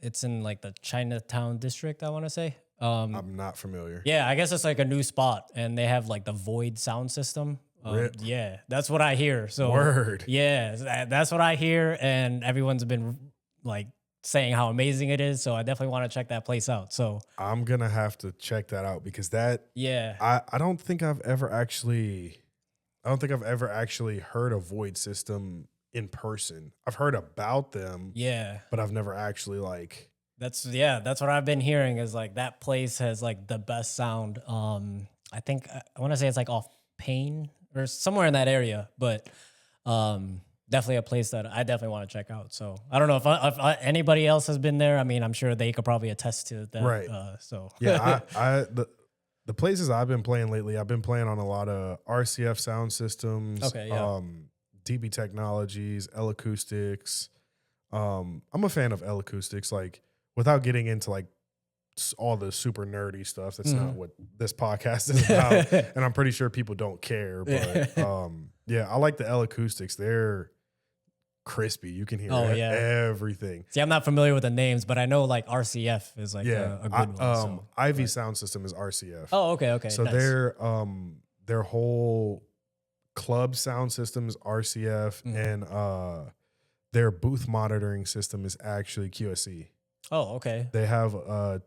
it's in like the Chinatown district, I want to say. I'm not familiar. Yeah, I guess it's like a new spot, and they have like the Void sound system. Rip. Yeah, that's what I hear. So Word. yeah, that's what I hear, and everyone's been like saying how amazing it is. So I definitely want to check that place out. So I'm gonna have to check that out because that yeah, I don't think I've ever actually heard a Void system in person. I've heard about them, yeah, but I've never actually like. that's what I've been hearing is like that place has like the best sound. I think I want to say it's like off Pain or somewhere in that area, but definitely a place that I definitely want to check out. So I don't know if anybody else has been there. I mean, I'm sure they could probably attest to that. Right. So Yeah, I the places I've been playing lately, I've been playing on a lot of RCF sound systems, Okay, yeah. DB Technologies, L Acoustics. I'm a fan of L Acoustics, like without getting into like all the super nerdy stuff. That's not what this podcast is about, and I'm pretty sure people don't care. But yeah, I like the L Acoustics. They're crispy. You can hear Oh, yeah. everything. See, I'm not familiar with the names, but I know like RCF is like Yeah, a good one. So. Ivy sound system is RCF. Oh, okay, So nice. their whole club sound system is RCF, and their booth monitoring system is actually QSC. Oh, okay. They have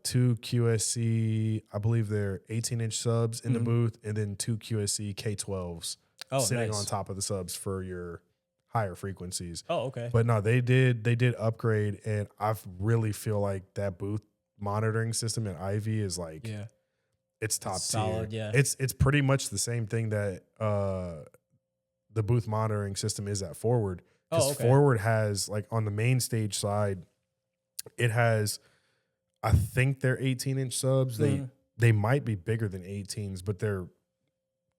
two QSC, I believe they're 18-inch subs in the booth, and then two QSC K12s sitting on top of the subs for your higher frequencies. Oh, okay. But no, they did upgrade, and I really feel like that booth monitoring system at Ivy is like, Yeah. it's top tier. Solid, yeah. It's pretty much the same thing that the booth monitoring system is at Forward. Because Forward has, like, on the main stage side, it has, I think they're 18-inch subs. They might be bigger than 18s, but they're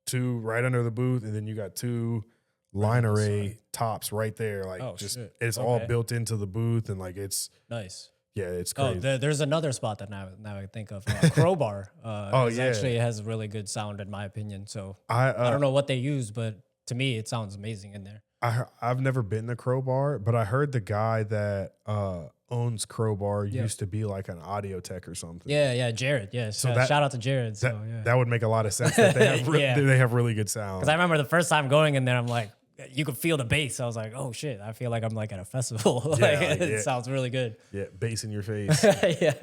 two right under the booth, and then you got two line array tops right there. Like, it's all built into the booth, and like it's nice. Yeah, it's crazy. Oh, there's another spot that now I think of. Crowbar. Actually has really good sound in my opinion. So I don't know what they use, but to me it sounds amazing in there. I've never been to Crowbar, but I heard the guy that owns Crowbar used to be like an audio tech or something. Yeah, Jared. Yeah, so shout out to Jared. That would make a lot of sense. That they have they have really good sound. Because I remember the first time going in there, I'm like, you could feel the bass. I was like, oh shit, I feel like I'm like at a festival. It sounds really good. Yeah, bass in your face. Yeah.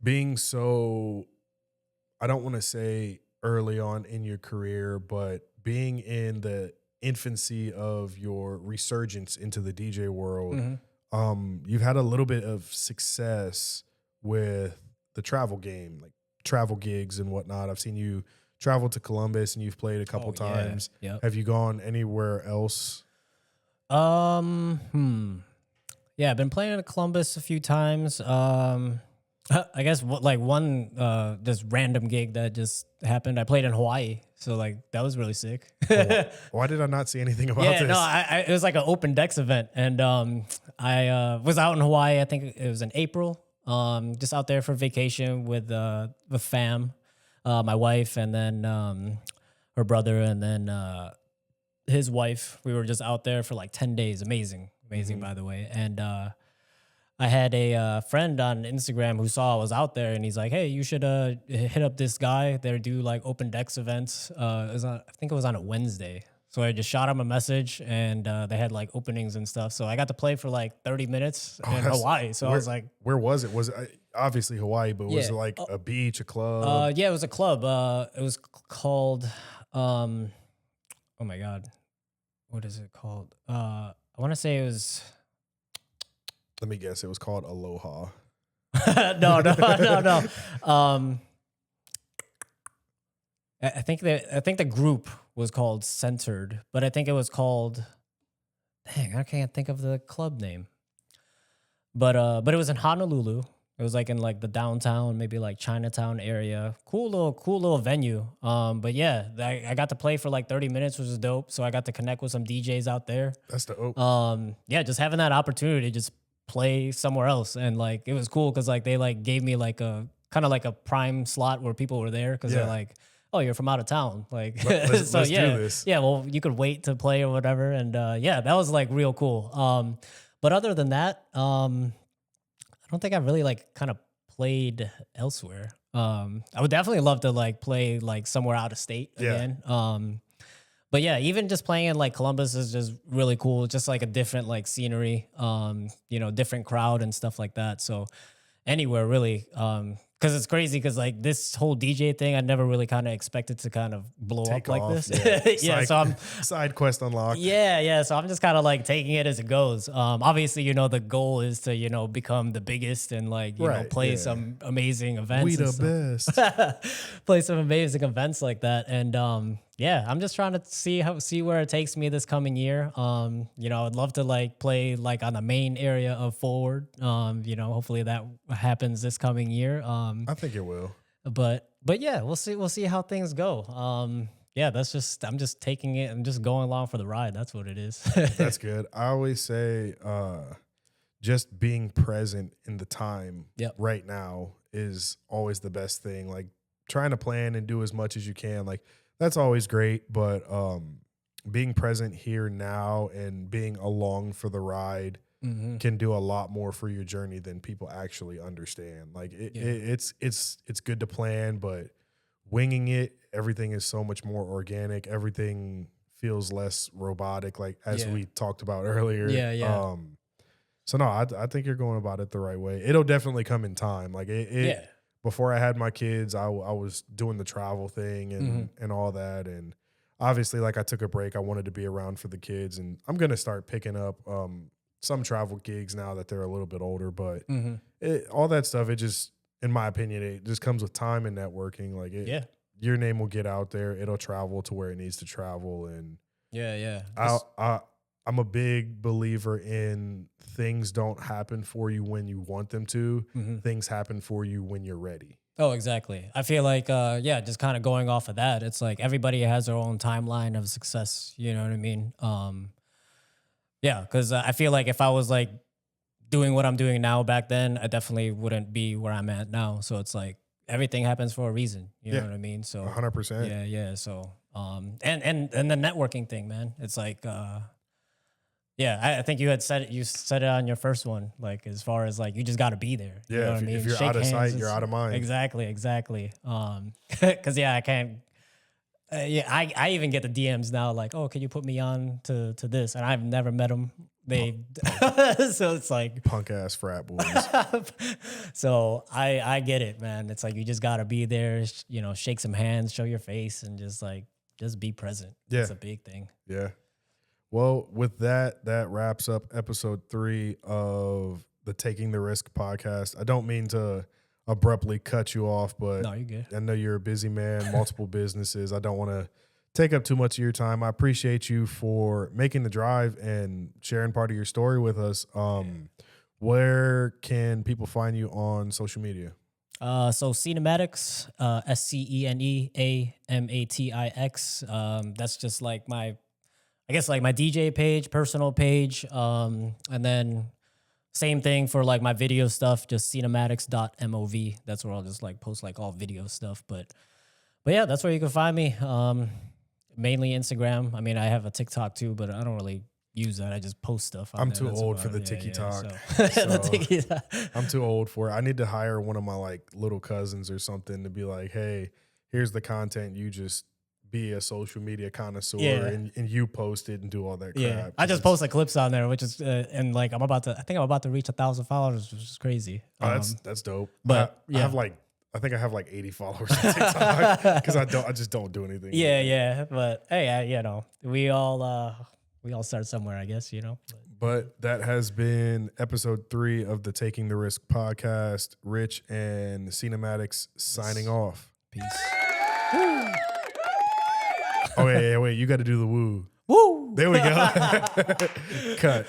Being so, I don't want to say early on in your career, but being in the infancy of your resurgence into the DJ world, you've had a little bit of success with the travel game, like travel gigs and whatnot. I've seen you travel to Columbus and you've played a couple times. Yeah. Have you gone anywhere else? Yeah, I've been playing in Columbus a few times. I guess one just random gig that just happened. I played in Hawaii, so like that was really sick. Why did I not see anything about this? No, it was like an open decks event, and I was out in Hawaii. I think it was in April. Just out there for vacation with fam, my wife, and then her brother, and then his wife. We were just out there for like 10 days. Amazing, by the way, and. I had a friend on Instagram who saw I was out there, and he's like, "Hey, you should hit up this guy. They do like open decks events. I think it was on a Wednesday." So I just shot him a message, and they had like openings and stuff. So I got to play for like 30 minutes in Hawaii. So I was like, "Where was it? Was it obviously Hawaii? But was it like a beach, a club?" Yeah, it was a club. It was called. Oh my god, what is it called? I want to say it was. Let me guess. It was called Aloha. No. I think the group was called Centered, but I think it was called. Dang, I can't think of the club name. But it was in Honolulu. It was like in like the downtown, maybe like Chinatown area. Cool little venue. But yeah, I got to play for like 30 minutes, which was dope. So I got to connect with some DJs out there. That's dope. Yeah, just having that opportunity to just play somewhere else, and like it was cool because like they like gave me like a kind of like a prime slot where people were there because they're like, oh, you're from out of town, like let's do this. Yeah, well, you could wait to play or whatever, and yeah, that was like real cool. But other than that, I don't think I've really like kind of played elsewhere. I would definitely love to like play like somewhere out of state again. But yeah, even just playing in like Columbus is just really cool. It's just like a different like scenery, different crowd and stuff like that. So anywhere really, because it's crazy because like this whole DJ thing, I never really kind of expected to kind of blow up like this. Yeah, so I'm side quest unlocked. Yeah. So I'm just kind of like taking it as it goes. Obviously, the goal is to become the biggest and like play some amazing events. We the best. Play some amazing events like that, and yeah, I'm just trying to see where it takes me this coming year. I'd love to like play like on the main area of Forward. Hopefully that happens this coming year. I think it will. But yeah, we'll see how things go. Yeah, I'm just taking it and just going along for the ride. That's what it is. That's good. I always say just being present in the time right now is always the best thing. Like trying to plan and do as much as you can. Like that's always great, but being present here now and being along for the ride can do a lot more for your journey than people actually understand. Like it's good to plan, but winging it, everything is so much more organic. Everything feels less robotic, like as Yeah. we talked about earlier. Yeah. So no, I think you're going about it the right way. It'll definitely come in time. Like Yeah. before I had my kids, I was doing the travel thing and all that. And obviously, like I took a break. I wanted to be around for the kids, and I'm gonna start picking up some travel gigs now that they're a little bit older. But all that stuff, it just, in my opinion, it just comes with time and networking. Like your name will get out there. It'll travel to where it needs to travel, and Yeah. I'm a big believer in things don't happen for you when you want them to. Things happen for you when you're ready. Oh, exactly. I feel like, just kind of going off of that, it's like everybody has their own timeline of success. You know what I mean? Yeah, because I feel like if I was like doing what I'm doing now back then, I definitely wouldn't be where I'm at now. So it's like everything happens for a reason. You know what I mean? So 100%. yeah. So and the networking thing, man. It's like I think you had said it. You said it on your first one, like as far as like you just got to be there. You know what I mean? If you're Shake out of hands, sight, you're out of mind. Exactly. Because I can't. I even get the DMs now, like, oh, can you put me on to this? And I've never met them. They so it's like Punk ass frat boys. So I get it, man. It's like you just got to be there. Shake some hands, show your face, and just be present. Yeah, it's a big thing. Yeah. Well, with that wraps up episode 3 of the Taking the Risk podcast. I don't mean to abruptly cut you off, but No, you're good. I know you're a busy man, multiple businesses. I don't want to take up too much of your time. I appreciate you for making the drive and sharing part of your story with us. Where can people find you on social media? So Sceneamatix, Sceneamatix. That's just like my DJ page, personal page. And then same thing for like my video stuff, just sceneamatix.mov. That's where I'll just like post like all video stuff. But yeah, that's where you can find me. Mainly Instagram. I mean, I have a TikTok too, but I don't really use that. I just post stuff on I'm there. too That's old about for the it. TikTok. The TikTok. I'm too old for it. I need to hire one of my like little cousins or something to be like, hey, here's the content. You just be a social media connoisseur and you post it and do all that crap. Yeah, I just post the clips on there, which is and like I think I'm about to reach 1,000 followers, which is crazy. Oh, that's dope. But I think I have like 80 followers on TikTok because I just don't do anything. Yeah. But hey, we all start somewhere, I guess, But that has been episode 3 of the Taking the Risk podcast. Rich and Sceneamatix signing off. Peace. Oh, wait. You got to do the woo. Woo! There we go. Cut.